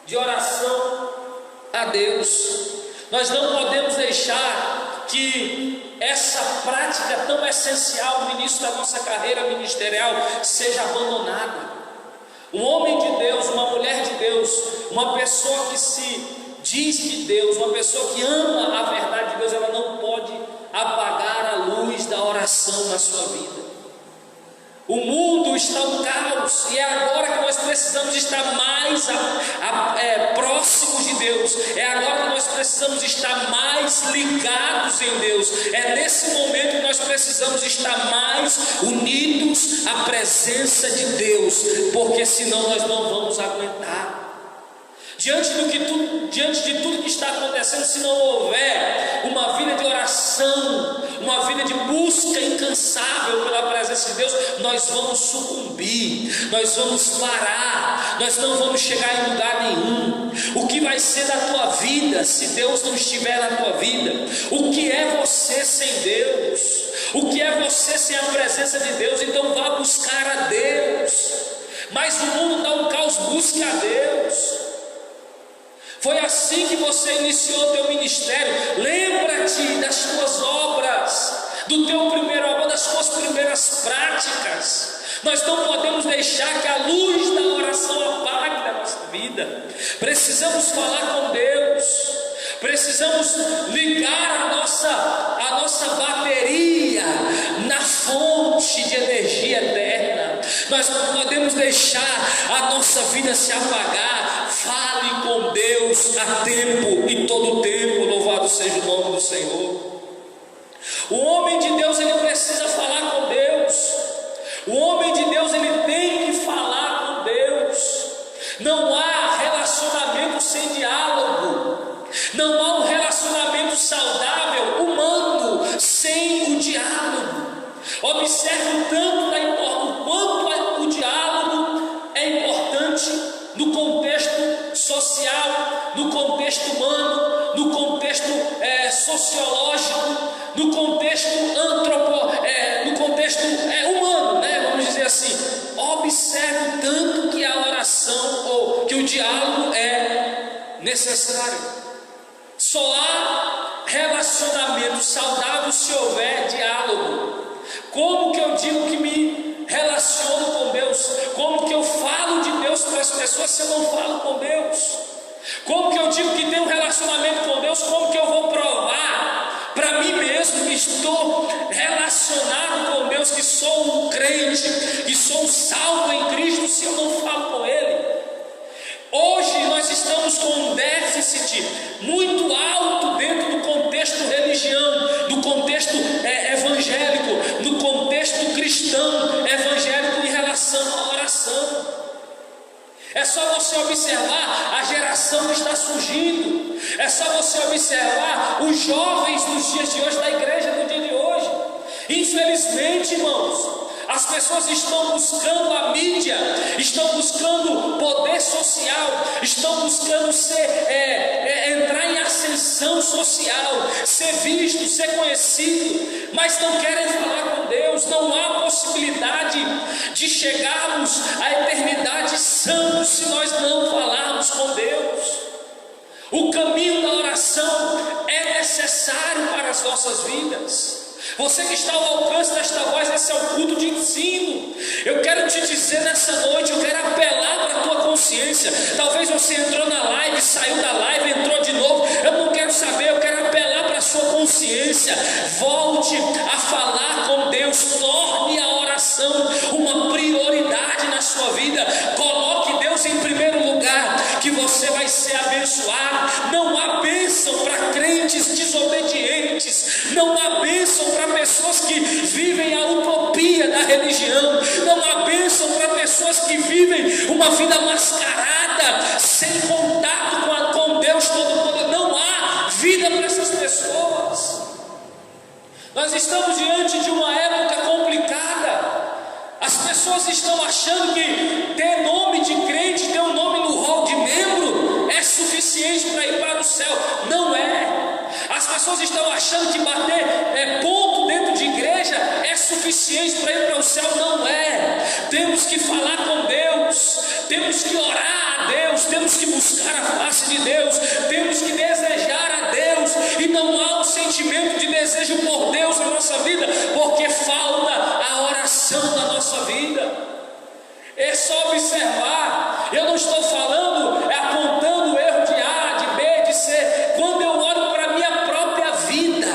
de oração a Deus. Nós não podemos deixar que essa prática tão essencial no início da nossa carreira ministerial seja abandonada. Um homem de Deus, uma mulher de Deus, uma pessoa que se diz de Deus, uma pessoa que ama a verdade de Deus, ela não pode apagar a luz da oração na sua vida. O mundo está um caos, e é agora que nós precisamos estar mais próximos de Deus. É agora que nós precisamos estar mais ligados em Deus. É nesse momento que nós precisamos estar mais unidos à presença de Deus, porque senão nós não vamos aguentar. Diante de tudo que está acontecendo, se não houver uma vida de oração, uma vida de busca incansável pela presença de Deus, nós vamos sucumbir, nós vamos parar, nós não vamos chegar em lugar nenhum. O que vai ser da tua vida se Deus não estiver na tua vida? O que é você sem Deus? O que é você sem a presença de Deus? Então vá buscar a Deus. Mas o mundo está um caos, busque a Deus. Foi assim que você iniciou o teu ministério. Lembra-te das tuas obras, do teu primeiro amor, das tuas primeiras práticas. Nós não podemos deixar que a luz da oração apague da nossa vida. Precisamos falar com Deus. Precisamos ligar a nossa bateria na fonte de energia eterna. Nós não podemos deixar a nossa vida se apagar. Fale com Deus a tempo e todo tempo. Louvado seja o nome do Senhor. O homem de Deus, ele precisa falar com Deus. O homem de Deus, ele tem que falar com Deus. Não há relacionamento sem diálogo. Não há um relacionamento saudável, humano, sem o diálogo. Observe o quanto o diálogo é importante no contexto social, no contexto humano, no contexto sociológico, no contexto humano, vamos dizer assim. Observe tanto que a oração ou que o diálogo é necessário. Só há relacionamento saudável se houver diálogo. Como que eu digo que me relaciono com Deus? Como que eu falo de Deus para as pessoas se eu não falo com Deus? Como que eu digo que tenho um relacionamento com Deus? Como que eu vou provar para mim mesmo que estou relacionado com Deus, que sou um crente, que sou um salvo em Cristo, se eu não falo com Ele? Hoje nós estamos com um déficit muito alto dentro do contexto do contexto evangélico, do contexto cristão evangélico em relação É só você observar a geração que está surgindo. É só você observar os jovens dos dias de hoje, da igreja do dia de hoje. Infelizmente, irmãos, as pessoas estão buscando a mídia, estão buscando poder social, estão buscando entrar em ascensão social, ser visto, ser conhecido, mas não querem falar com Deus. Não há possibilidade de chegarmos à eternidade santos se nós não falarmos com Deus. O caminho da oração é necessário para as nossas vidas. Você que está ao alcance desta voz, esse é o culto de ensino. Eu quero te dizer nessa noite, eu quero apelar para a tua consciência. Talvez você entrou na live, saiu da live, entrou de novo. Eu não quero saber, eu quero apelar para a sua consciência. Volte a falar com Deus, torne a oração uma prioridade na sua vida. Coloque Deus em primeiro lugar, que você vai ser abençoado. Não há bênção para crentes desobedientes, não há bênção para pessoas que vivem a utopia da religião, não há bênção para pessoas que vivem uma vida mascarada, sem contato com Deus Todo-Poderoso. Não há vida para essas pessoas. Nós estamos diante de uma época complicada. As pessoas estão achando que ter nome de crente, ter um nome no hall de membro é suficiente para ir para o céu. Não é. As pessoas estão achando que bater ponto dentro de igreja é suficiente para ir para o céu. Não é. Temos que falar com Deus, temos que orar a Deus, temos que buscar a face de Deus, temos que desejar a Deus. E não há um sentimento de desejo por Deus na nossa vida, porque falta a oração na nossa vida. É só observar. Eu não estou falando, apontando o erro de A, de B, de C. Quando eu olho para a minha própria vida,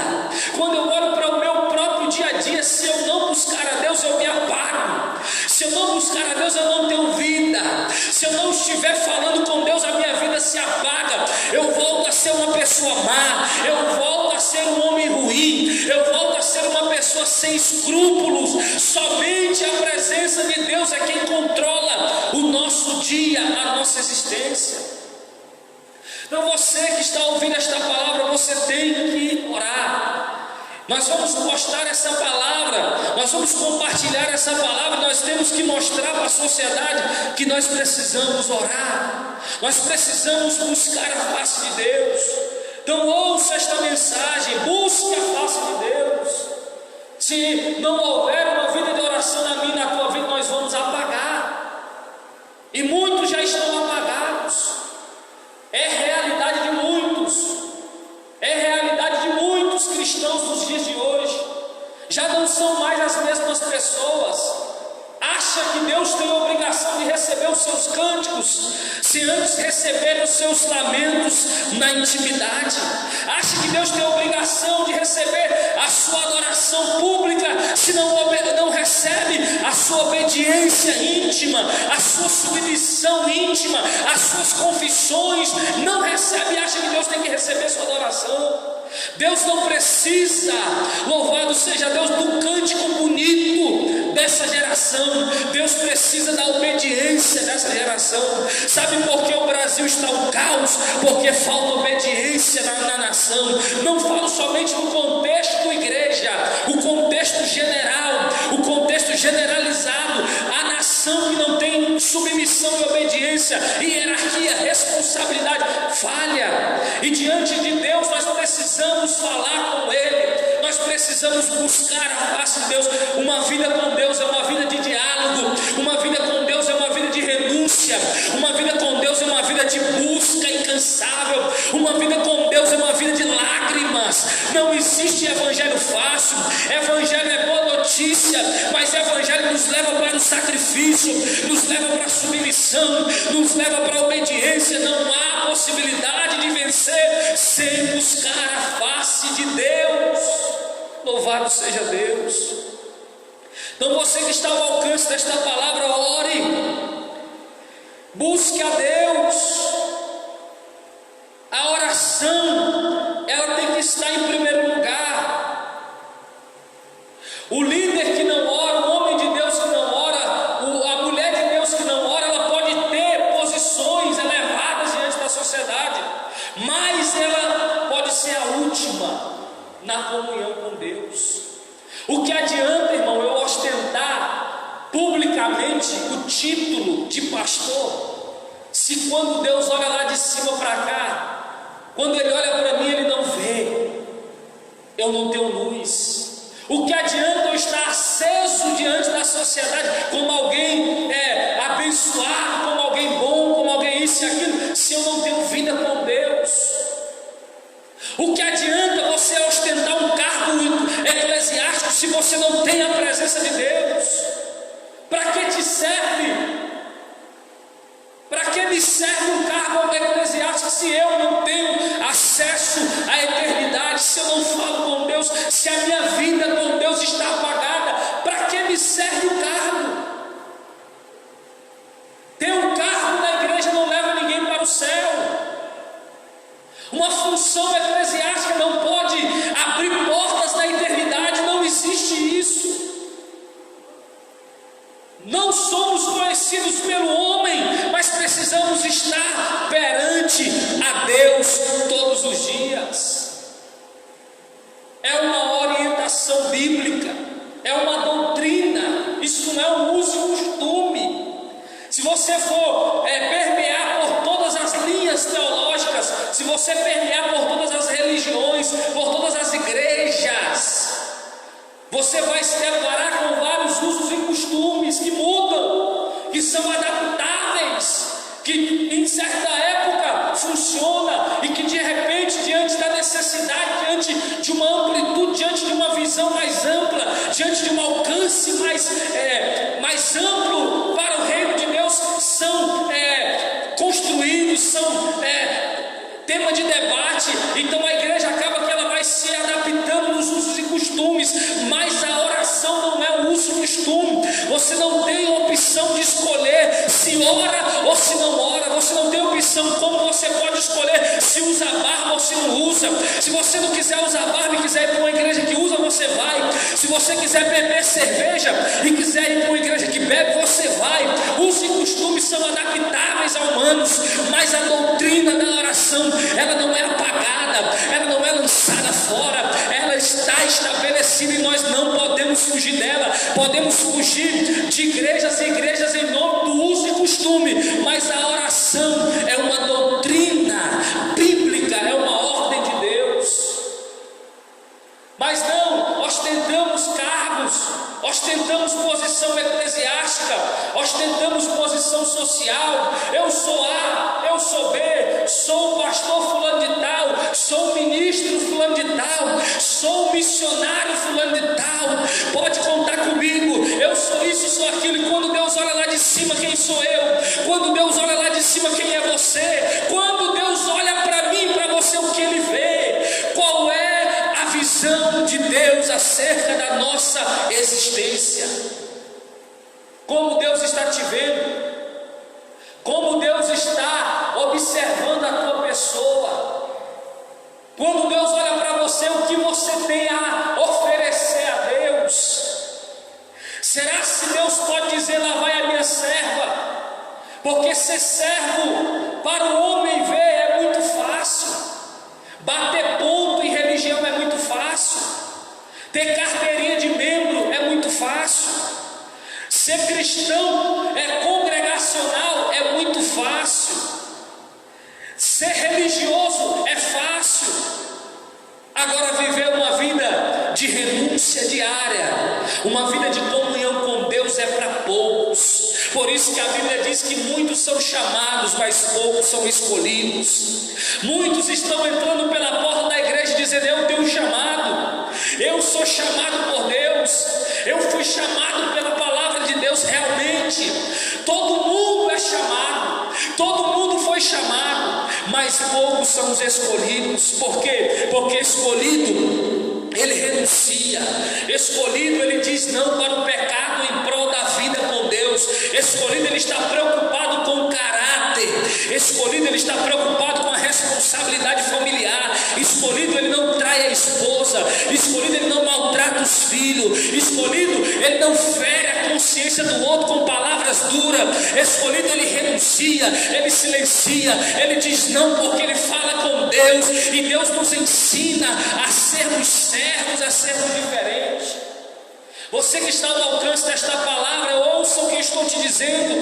quando eu olho para o meu próprio dia a dia, se eu não buscar a Deus, eu me apago. Se eu não buscar a Deus, eu não tenho vida. Se eu não estiver falando com Deus, a minha vida se apaga. Eu volto a ser uma pessoa má, eu volto a ser um homem ruim, eu volto a ser uma pessoa sem escrúpulos. Somente a presença de Deus é quem controla o nosso dia, a nossa existência. Então você que está ouvindo esta palavra, você tem que orar. Nós vamos postar essa palavra, nós vamos compartilhar essa palavra. Nós temos que mostrar para a sociedade que nós precisamos orar, nós precisamos buscar a face de Deus. Então ouça esta mensagem, busque a face de Deus. Se não houver uma vida de oração na minha e na tua vida, nós vamos apagar. E muitos já estão apagados. É realidade de muitos. É realidade de muitos cristãos dos dias de hoje. Já não são mais as mesmas pessoas. Acha que Deus tem a obrigação de receber os seus cânticos, se antes receber os seus lamentos na intimidade. Acha que Deus tem a obrigação de receber a sua adoração pública, se não recebe a sua obediência íntima, a sua submissão íntima, as suas confissões. Não recebe, acha que Deus tem que receber a sua adoração. Deus não precisa, louvado seja Deus, do cântico bonito dessa geração. Deus precisa da obediência dessa geração. Sabe por que o Brasil está um caos? Porque falta obediência na nação. Não falo somente no contexto igreja, o contexto general, o contexto generalizado. A nação que não tem submissão e obediência, hierarquia, responsabilidade, falha. E diante de Deus nós precisamos falar com Ele, nós precisamos buscar a face de Deus. Uma vida com Deus é uma vida de diálogo, uma vida com Deus é uma vida de renúncia, uma vida com Deus é uma vida de busca incansável, uma vida com Deus é uma vida de lágrimas. Não existe evangelho fácil. Evangelho é boa notícia, mas evangelho nos leva para o sacrifício, nos leva para a submissão, nos leva para a obediência. Não há possibilidade de vencer sem buscar a face de Deus. Louvado seja Deus. Então você que está ao alcance desta palavra, ore, busque a Deus. A oração, ela tem que estar em primeiro lugar. O líder que não ora, o homem de Deus que não ora, a mulher de Deus que não ora, ela pode ter posição a comunhão com Deus. O que adianta, irmão, eu ostentar publicamente o título de pastor, se quando Deus olha lá de cima para cá, quando Ele olha para mim, Ele não vê, eu não tenho luz? O que adianta eu estar aceso diante da sociedade como alguém abençoado, como alguém bom, como alguém isso e aquilo, se eu não tenho vida com Deus? O que adianta você ostentar um cargo eclesiástico se você não tem a presença de Deus? Para que te serve? Para que me serve um cargo eclesiástico se eu não tenho acesso à eternidade, se eu não falo com Deus, se a minha vida com Deus está apagada? Para que me serve o cargo? Ter um cargo na igreja não leva ninguém para o céu. Uma função eclesiástica não pode abrir portas na eternidade, não existe isso. Não somos conhecidos pelo homem, mas precisamos estar perante a Deus todos os dias. É uma orientação bíblica, é uma doutrina, isso não é um uso e costume. Se você for permear por todas as linhas teológicas, se você permear por todas as religiões, por todas as igrejas, você vai se deparar com vários usos e costumes que mudam, que são adaptáveis, que em certa época funciona e que de repente, diante da necessidade, diante de uma amplitude, diante de uma visão mais ampla, diante de um alcance mais amplo para o reino de Deus, são construídos, são tema de debate. Então a igreja acaba que ela vai se adaptando nos usos e costumes, mas a oração não é um uso e costume. Você não tem opção de escolher se ora ou se não ora. Você não tem opção como você pode escolher se usa barba ou se não usa. Se você não quiser usar barba e quiser ir para uma igreja que usa, você vai. Se você quiser beber cerveja e quiser ir para uma igreja que bebe, você vai. Usos e costumes são adaptáveis a humanos, mas a doutrina da oração, ela não é apagada, ela não é lançada fora, ela está estabelecida e nós não podemos fugir dela. Podemos fugir de igrejas e igrejas em nome do uso e costume, mas a oração é uma doutrina bíblica, é uma ordem de Deus. Mas não ostentamos cargos, ostentamos posição eclesiástica, ostentamos posição social. Eu sou A, eu sou B, sou o pastor fulano de tal, sou o ministro fulano de tal, sou o missionário fulano de tal. Pode contar comigo, eu sou isso, sou aquilo. E quando Deus olha lá de cima, quem sou eu? Quando Deus olha lá de cima, quem é você? Quando Deus olha para mim, para você, o que Ele vê? Qual é a visão de Deus acerca da nossa existência? Como Deus está te vendo? Como Deus está observando a tua pessoa? Quando Deus olha para você, o que você tem a oferecer a Deus? Será se Deus pode dizer: lá vai a minha serva? Porque ser servo para o homem ver é muito fácil. Bater ponto em religião é muito fácil. Ter carteirinha de membro é muito fácil. Ser cristão congregacional é muito fácil. Ser religioso é fácil. Agora viver uma vida de renúncia diária, uma vida de comunhão com Deus é para poucos. Por isso que a Bíblia diz que muitos são chamados, mas poucos são escolhidos. Muitos estão entrando pela porta da igreja dizendo: eu tenho um chamado, eu sou chamado por Deus, eu fui chamado pela palavra de Deus. Realmente, todo mundo é chamado, todo mundo foi chamado, mas poucos são os escolhidos. Por quê? Porque escolhido, ele renuncia. Escolhido, ele diz não para o pecado em prol da vida com Deus. Escolhido, ele está preocupado com o caráter. Escolhido, ele está preocupado com a responsabilidade familiar. Escolhido, ele não trai a esposa. Escolhido, ele não maltrata os filhos. Escolhido, ele não fere a consciência do outro com palavras dura. Escolhido, ele renuncia, ele silencia, ele diz não, porque ele fala com Deus, e Deus nos ensina a sermos servos, a sermos diferentes. Você que está ao alcance desta palavra, ouça o que estou te dizendo,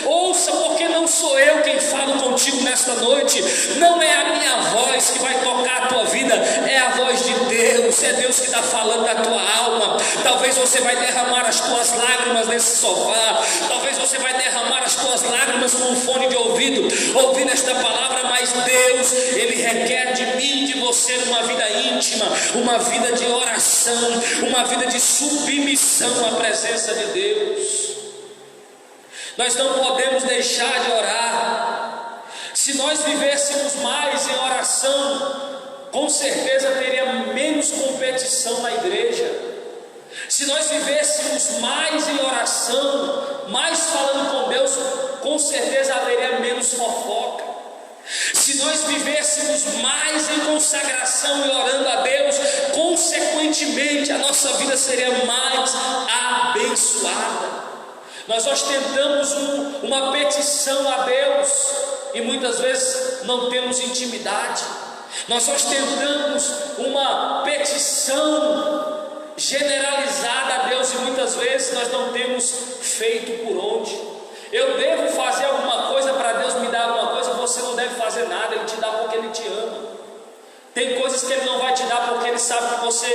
ouça, porque não sou eu quem falo contigo nesta noite, não é a minha voz que vai tocar a tua vida, é a voz de Deus, é Deus que está falando da tua alma. Talvez você vai derramar as tuas lágrimas nesse sofá, talvez você vai derramar as tuas lágrimas com um fone de ouvido, ouvindo esta palavra, mas Deus, Ele requer de mim e de você uma vida íntima, uma vida de oração, uma vida de submissão à presença de Deus. Nós não podemos deixar de orar. Se nós vivêssemos mais em oração, com certeza teria menos competição na igreja. Se nós vivêssemos mais em oração, mais falando com Deus, com certeza haveria menos fofoca. Se nós vivêssemos mais em consagração e orando a Deus, consequentemente a nossa vida seria mais abençoada. Nós ostentamos uma petição a Deus e muitas vezes não temos intimidade. Nós ostentamos uma petição generalizada a Deus e muitas vezes nós não temos feito por onde. Eu devo fazer alguma coisa para Deus me dar alguma coisa. Você não deve fazer nada, Ele te dá porque Ele te ama. Tem coisas que Ele não vai te dar porque Ele sabe que você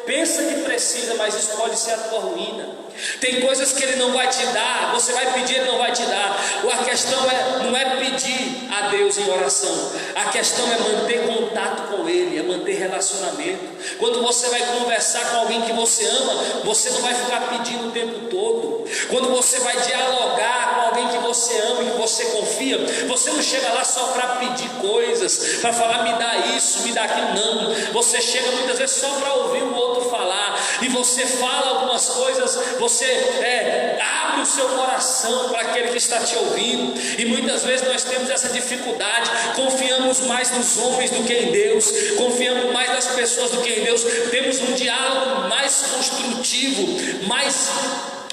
pensa que precisa, mas isso pode ser a tua ruína. Tem coisas que Ele não vai te dar, você vai pedir, Ele não vai te dar. A questão não é pedir a Deus em oração, a questão é manter contato com Ele, é manter relacionamento. Quando você vai conversar com alguém que você ama, você não vai ficar pedindo o tempo todo. Quando você vai dialogar com alguém que você ama e que você confia, você não chega lá só para pedir coisas, para falar me dá isso, me dá aquilo, não. Você chega muitas vezes só para ouvir o outro falar, e você fala algumas coisas, você abre o seu coração para aquele que está te ouvindo. E muitas vezes nós temos essa dificuldade, confiamos mais nos homens do que em Deus, confiamos mais nas pessoas do que em Deus, temos um diálogo mais construtivo, mais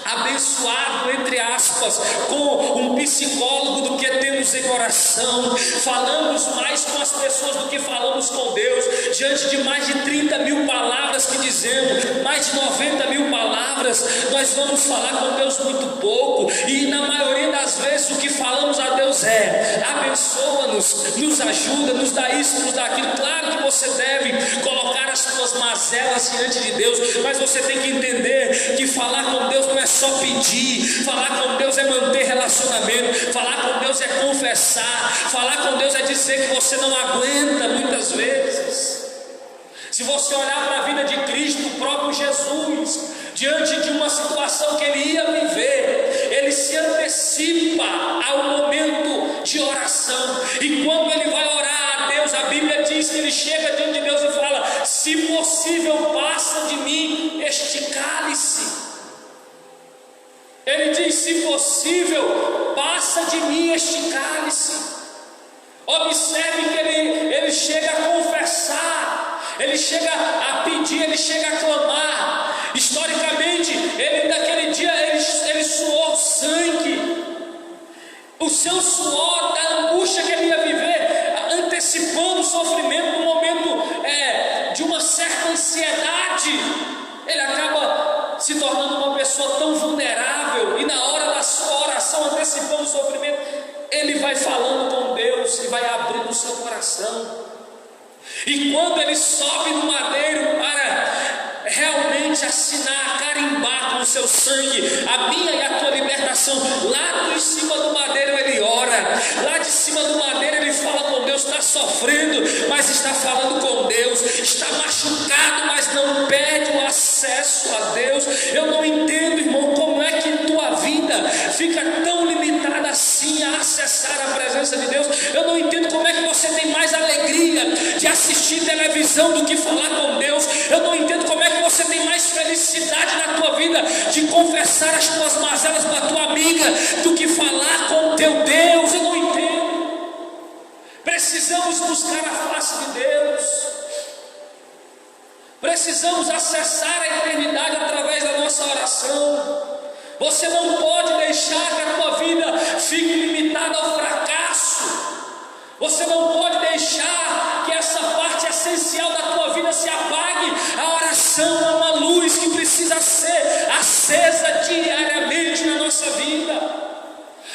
abençoado, entre aspas, com um psicólogo do que temos em oração. Falamos mais com as pessoas do que falamos com Deus. Diante de mais de 30 mil palavras que dizemos, mais de 90 mil palavras, nós vamos falar com Deus muito pouco, e na maioria das vezes o que falamos a Deus é: abençoa-nos, nos ajuda, nos dá isso, nos dá aquilo. Claro que você deve colocar as suas mazelas diante de Deus, mas você tem que entender que falar com Deus não é só pedir, falar com Deus é manter relacionamento, falar com Deus é confessar, falar com Deus é dizer que você não aguenta muitas vezes. Se você olhar para a vida de Cristo, o próprio Jesus, diante de uma situação que ele ia viver, ele se antecipa ao momento de oração, e quando ele vai orar a Deus, a Bíblia diz que ele chega diante de Deus e fala: se possível, passa de mim este cálice. Ele diz: se possível, passa de mim este cálice. Observe que ele chega a confessar, ele chega a pedir, ele chega a clamar. Historicamente, ele naquele dia, ele suou sangue. O seu suor, da angústia que ele ia viver, antecipando o sofrimento no momento de uma certa ansiedade, ele acaba se tornando uma pessoa tão vulnerável, e na hora da sua oração, antecipando o sofrimento, ele vai falando com Deus e vai abrindo o seu coração. E quando ele sobe no madeiro para realmente assinar, carimbar com o seu sangue a minha e a tua libertação, lá de cima do madeiro ele ora, lá de cima do madeiro ele fala com Deus, está sofrendo, mas está falando com Deus, está machucado, mas não perde o acesso a Deus. Eu não entendo, irmão, como é que tua vida fica tão limitada assim a acessar a presença de Deus. Eu não entendo como é que você tem mais alegria de assistir televisão do que falar com Deus. Eu não entendo como é que você tem mais felicidade na tua vida de confessar as tuas mazelas para a tua amiga do que falar com o teu Deus. Eu não entendo. Precisamos buscar a face de Deus. Precisamos acessar a eternidade através da nossa oração. Você não pode deixar que a tua vida fique limitada ao fracasso. Você não pode deixar que essa parte essencial da tua vida se apague. A oração é uma luz que precisa ser acesa diariamente na nossa vida.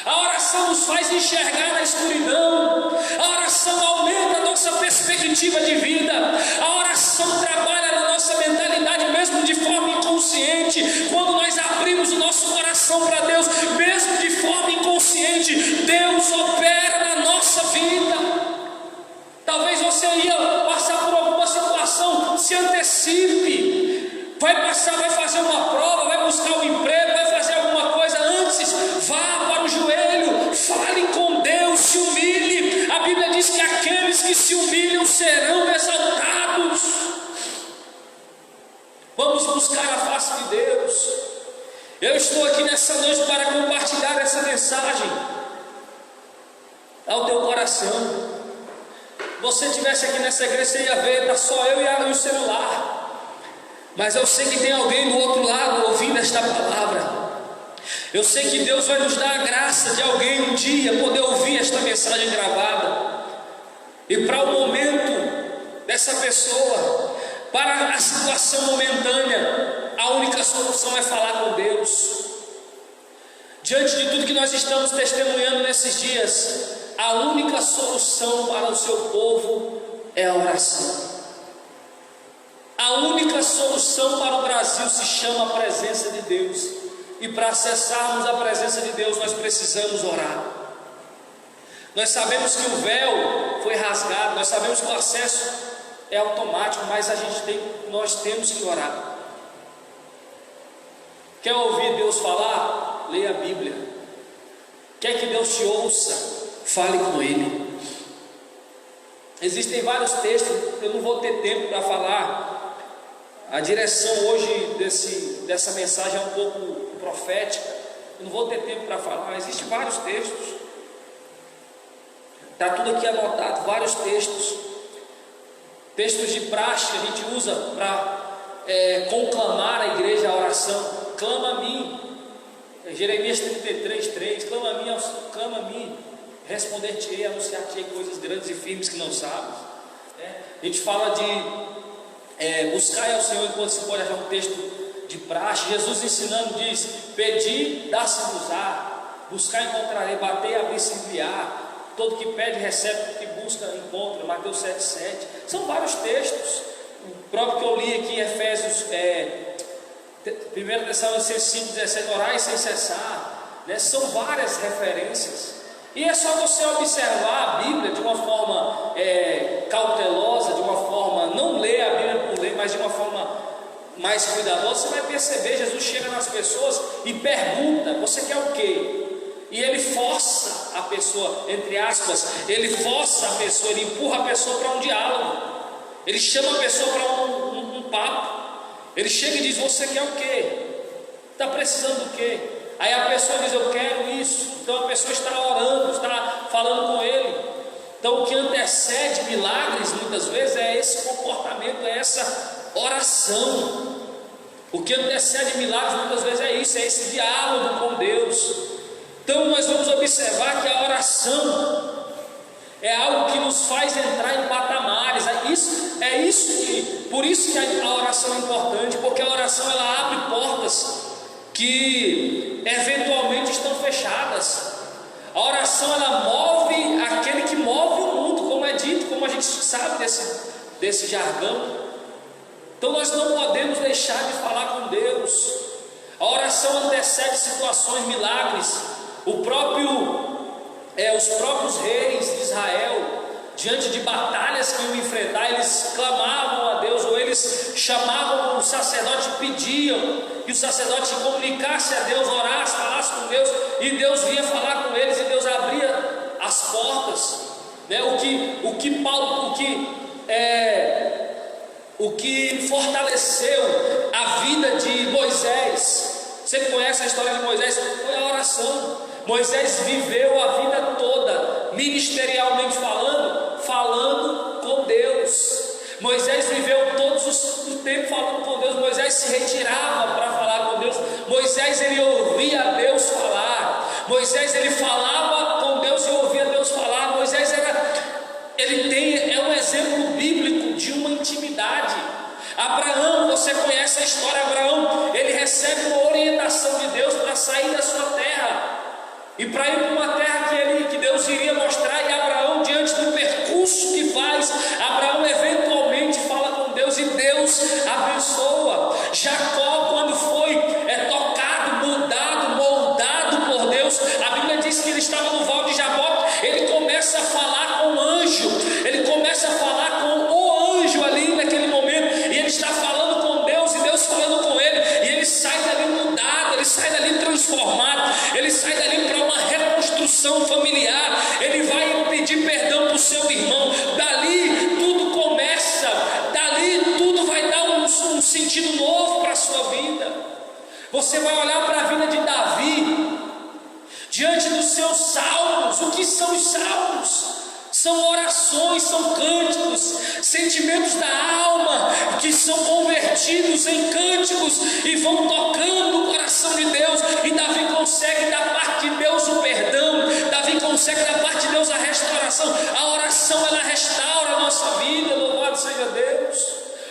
A oração nos faz enxergar na escuridão. A oração aumenta a nossa perspectiva de vida. A oração trabalha na nossa mentalidade, mesmo de forma inconsciente. Quando nós abrimos o nosso coração para Deus, mesmo de forma inconsciente, Deus opera na nossa vida. Talvez você ia passar por alguma situação, se antecipe. Vai fazer uma prova, vai buscar um emprego, vai fazer alguma coisa antes. Vá para o joelho, fale com Deus, se humilhe. A Bíblia diz que aqueles que se humilham serão exaltados. Vamos buscar a face de Deus. Eu estou aqui nessa noite para compartilhar essa mensagem ao teu coração. Você estivesse aqui nessa igreja, você ia ver, está só eu e o celular. Mas eu sei que tem alguém do outro lado ouvindo esta palavra. Eu sei que Deus vai nos dar a graça de alguém um dia poder ouvir esta mensagem gravada. E para o momento dessa pessoa, para a situação momentânea, a única solução é falar com Deus. Diante de tudo que nós estamos testemunhando nesses dias, a única solução para o seu povo é a oração. A única solução para o Brasil se chama a presença de Deus. E para acessarmos a presença de Deus, nós precisamos orar. Nós sabemos que o véu foi rasgado, nós sabemos que o acesso é automático, mas nós temos que orar. Quer ouvir Deus falar? Leia a Bíblia. Quer que Deus te ouça? Fale com Ele. Existem vários textos, eu não vou ter tempo para falar. A direção hoje dessa mensagem é um pouco profética. Eu não vou ter tempo para falar. Existem vários textos. Está tudo aqui anotado, vários textos. Textos de praxe que a gente usa para conclamar a igreja a oração. Clama a mim. Jeremias 33:3. Clama a mim. Responder-te-ei, anunciar-te-ei coisas grandes e firmes que não sabes. A gente fala de buscar ao Senhor enquanto se pode achar um texto de praxe. Jesus ensinando diz: pedi, dá-se-vos-á, buscar, encontrarei, bater, abrir-se-enviar. Todo que pede, recebe, todo que busca, encontra. Mateus 7:7. São vários textos. O próprio que eu li aqui em Efésios, 1 Tessalonicenses 5:17, orai sem cessar. São várias referências. E é só você observar a Bíblia de uma forma cautelosa, de uma forma, não ler a Bíblia por ler, mas de uma forma mais cuidadosa. Você vai perceber, Jesus chega nas pessoas e pergunta: você quer o quê? E ele força a pessoa, entre aspas, ele força a pessoa, ele empurra a pessoa para um diálogo, ele chama a pessoa para um papo. Ele chega e diz: você quer o quê? Está precisando do quê? Aí a pessoa diz: eu quero isso. Então a pessoa está orando, está falando com ele. Então o que antecede milagres muitas vezes é esse comportamento, é essa oração. O que antecede milagres muitas vezes é isso, é esse diálogo com Deus. Então nós vamos observar que a oração é algo que nos faz entrar em patamares. Por isso que a oração é importante, porque a oração ela abre portas que eventualmente estão fechadas. A oração ela move aquele que move o mundo, como é dito, como a gente sabe desse jargão. Então nós não podemos deixar de falar com Deus. A oração antecede situações, milagres. Os próprios reis de Israel, diante de batalhas que iam enfrentar, eles clamavam a Deus, ou eles chamavam o sacerdote, pediam que o sacerdote comunicasse a Deus, orasse, falasse com Deus, e Deus vinha falar com eles, e Deus abria as portas. O que fortaleceu a vida de Moisés, você conhece a história de Moisés, foi a oração. Moisés viveu a vida toda, ministerialmente falando com Deus. Moisés viveu o tempo falando com Deus. Moisés se retirava para falar com Deus. Moisés ele ouvia a Moisés, ele falava com Deus e ouvia Deus falar. Moisés é um exemplo bíblico de uma intimidade. Abraão, você conhece a história. Abraão, ele recebe uma orientação de Deus para sair da sua terra e para ir para uma terra que Deus iria mostrar. E Abraão, diante do percurso que faz, Abraão eventualmente fala com Deus e Deus abençoa. Jacó, quando foi tocado, mudado, moldado por Deus, a Bíblia diz que ele estava no Val de Jaboque. Ele começa a falar com o anjo, ele começa a falar com o anjo ali naquele momento, e ele está falando com Deus e Deus falando com ele, e ele sai dali mudado, ele sai dali transformado, ele sai dali para uma reconstrução familiar, ele vai pedir perdão para o seu irmão. Dali tudo começa, dali tudo vai dar um sentido novo para a sua vida. Você vai olhar para a vida de Davi, diante dos seus salmos. O que são os salmos? São orações, são cânticos, sentimentos da alma que são convertidos em cânticos e vão tocando o coração de Deus. E Davi consegue da parte de Deus o perdão, Davi consegue da parte de Deus a restauração. A oração, ela restaura a nossa vida, louvado seja Deus.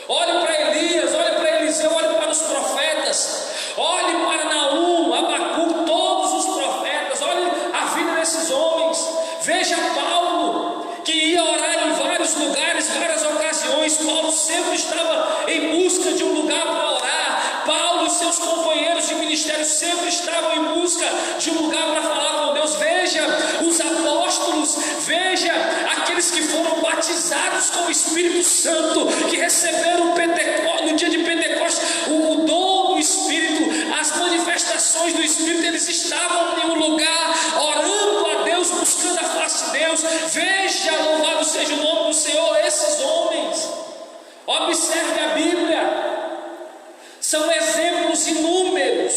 Olhe para Elias, olhe para Eliseu, olhe para os profetas, olhe para Naum, Abacuque, todos os profetas, olhe a vida desses homens. Veja Paulo, que ia orar em vários lugares, várias ocasiões. Paulo sempre estava em busca de um lugar para orar. Paulo e seus companheiros de ministério sempre estavam em busca de um lugar para falar com Deus. Veja os apóstolos, veja aqueles que foram batizados com o Espírito Santo, que receberam no dia de Pentecostes o dom do Espírito, as manifestações do Espírito. Eles estavam em um lugar orando a Deus, buscando a face de Deus. Veja, louvado seja o nome do Senhor, esses homens. Observe a Bíblia, são exemplos inúmeros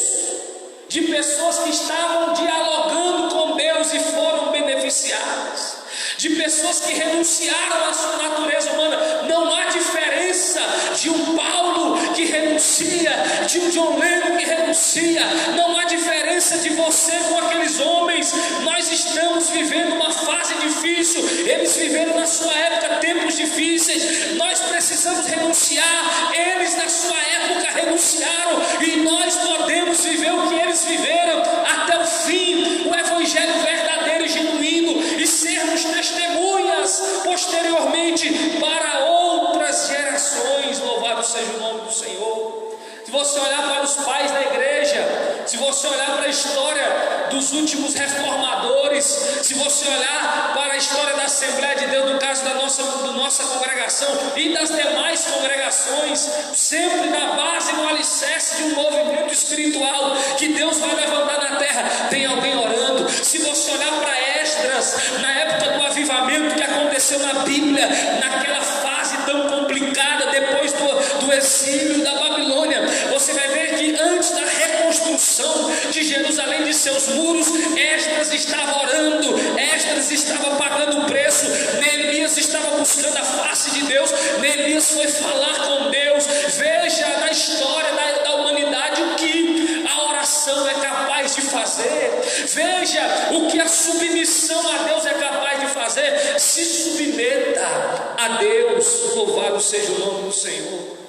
de pessoas que estavam dialogando com Deus e foram beneficiadas, de pessoas que renunciaram à sua natureza humana. Não há diferença de um Paulo que renuncia, de um John Lennon que renuncia. Não há diferença de você com aqueles homens. Nós estamos vivendo uma fase difícil, eles viveram na sua época tempos difíceis. Nós precisamos renunciar, eles na sua época renunciaram, e nós podemos viver o que eles viveram até o fim, o evangelho verdadeiro e genuíno, e sermos testemunhas posteriormente para outras gerações. Louvado seja o nome do Senhor. Se você olhar para os pais da igreja, se você olhar para a história dos últimos reformadores, se você olhar para a história da Assembleia de Deus, no caso da nossa congregação e das demais congregações, sempre na base, no alicerce de um movimento espiritual que Deus vai levantar na terra, tem alguém orando. Se você olhar para Esdras, na época do avivamento que aconteceu na Bíblia, naquela fase tão complicada depois do exílio da Babilônia, você vai ver que antes da reconstrução de Jerusalém, de seus muros, Esdras estava orando, Esdras estava pagando o preço, Neemias estava buscando a face de Deus, Neemias foi falar com Deus. Veja na história da humanidade o que a oração é capaz de fazer. Veja o que a submissão a Deus é capaz de fazer. Se submeta a Deus, louvado seja o nome do Senhor.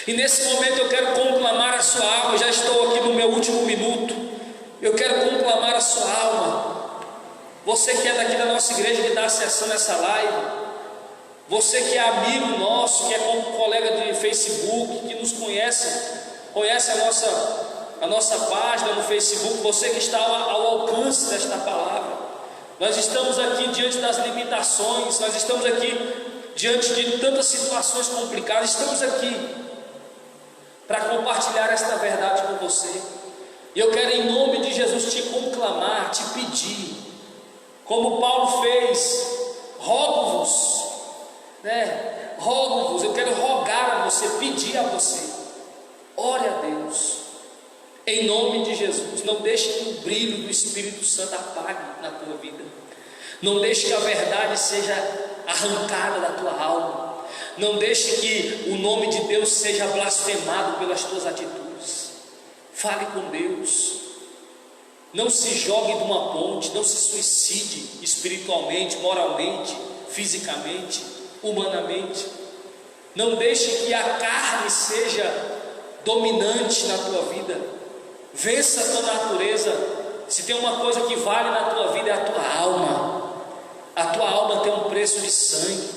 E nesse momento eu quero conclamar a sua alma. Eu já estou aqui no meu último minuto. Eu quero conclamar a sua alma. Você que é daqui da nossa igreja, que está acessando essa live, você que é amigo nosso, que é como colega de Facebook, que nos conhece a nossa página no Facebook, você que está ao alcance desta palavra. Nós estamos aqui diante das limitações, nós estamos aqui diante de tantas situações complicadas, estamos aqui para compartilhar esta verdade com você. E eu quero, em nome de Jesus, te conclamar, te pedir, como Paulo fez: rogo-vos, rogo-vos. Eu quero rogar a você, pedir a você, ore a Deus, em nome de Jesus. Não deixe que o brilho do Espírito Santo apague na tua vida. Não deixe que a verdade seja arrancada da tua alma. Não deixe que o nome de Deus seja blasfemado pelas tuas atitudes. Fale com Deus. Não se jogue de uma ponte, não se suicide espiritualmente, moralmente, fisicamente, humanamente. Não deixe que a carne seja dominante na tua vida. Vença a tua natureza. Se tem uma coisa que vale na tua vida, é a tua alma. A tua alma tem um preço de sangue.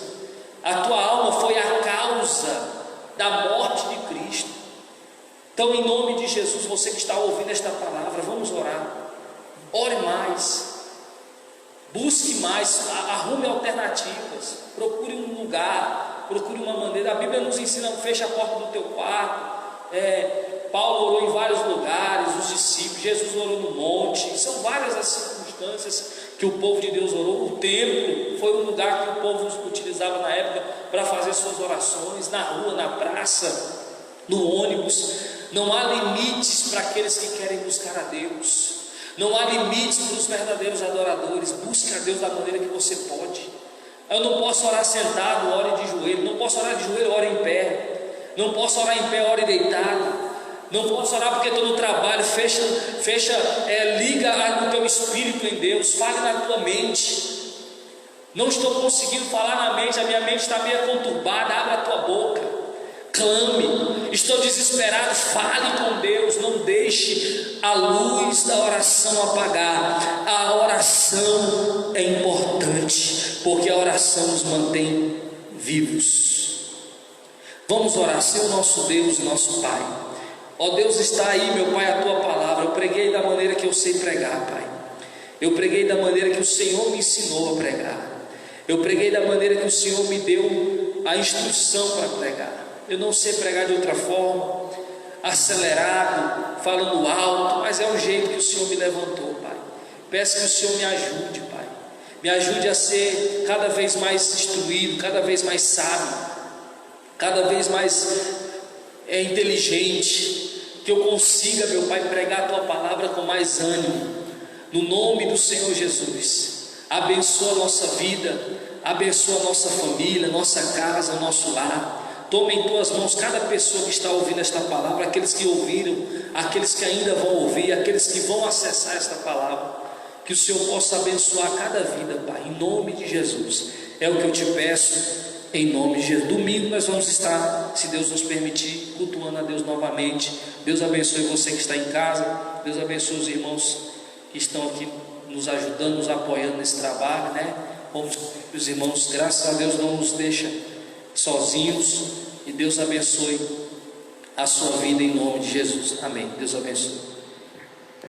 A tua alma foi a causa da morte de Cristo. Então, em nome de Jesus, você que está ouvindo esta palavra, vamos orar. Ore mais, busque mais, arrume alternativas, procure um lugar, procure uma maneira. A Bíblia nos ensina: fecha a porta do teu quarto. Paulo orou em vários lugares, os discípulos, Jesus orou no monte. São várias as circunstâncias que o povo de Deus orou. O templo foi um lugar que o povo utilizava na época para fazer suas orações, na rua, na praça, no ônibus. Não há limites para aqueles que querem buscar a Deus. Não há limites para os verdadeiros adoradores. Busque a Deus da maneira que você pode. Eu não posso orar sentado, ore de joelho. Não posso orar de joelho, ore em pé. Não posso orar em pé, ore deitado. Não posso orar porque estou no trabalho. Liga o teu espírito em Deus. Fale na tua mente. Não estou conseguindo falar na mente. A minha mente está meio conturbada. Abra a tua boca. Clame, estou desesperado, fale com Deus. Não deixe a luz da oração apagar. A oração é importante, porque a oração nos mantém vivos. Vamos orar. Senhor nosso Deus e nosso Pai, ó Deus, está aí, meu Pai, a tua palavra. Eu preguei da maneira que eu sei pregar, Pai. Eu preguei da maneira que o Senhor me ensinou a pregar. Eu preguei da maneira que o Senhor me deu a instrução para pregar. Eu não sei pregar de outra forma, acelerado, falando alto, mas é o jeito que o Senhor me levantou, Pai. Peço que o Senhor me ajude, Pai. Me ajude a ser cada vez mais instruído, cada vez mais sábio, cada vez mais inteligente. Que eu consiga, meu Pai, pregar a tua palavra com mais ânimo, no nome do Senhor Jesus. Abençoa a nossa vida, abençoa a nossa família, nossa casa, nosso lar. Toma em tuas mãos cada pessoa que está ouvindo esta palavra, aqueles que ouviram, aqueles que ainda vão ouvir, aqueles que vão acessar esta palavra. Que o Senhor possa abençoar cada vida, Pai, em nome de Jesus. É o que eu te peço, em nome de Jesus. Domingo nós vamos estar, se Deus nos permitir, cultuando a Deus novamente. Deus abençoe você que está em casa. Deus abençoe os irmãos que estão aqui nos ajudando, nos apoiando nesse trabalho, né? Os irmãos, graças a Deus, não nos deixa sozinhos. E Deus abençoe a sua vida em nome de Jesus. Amém. Deus abençoe.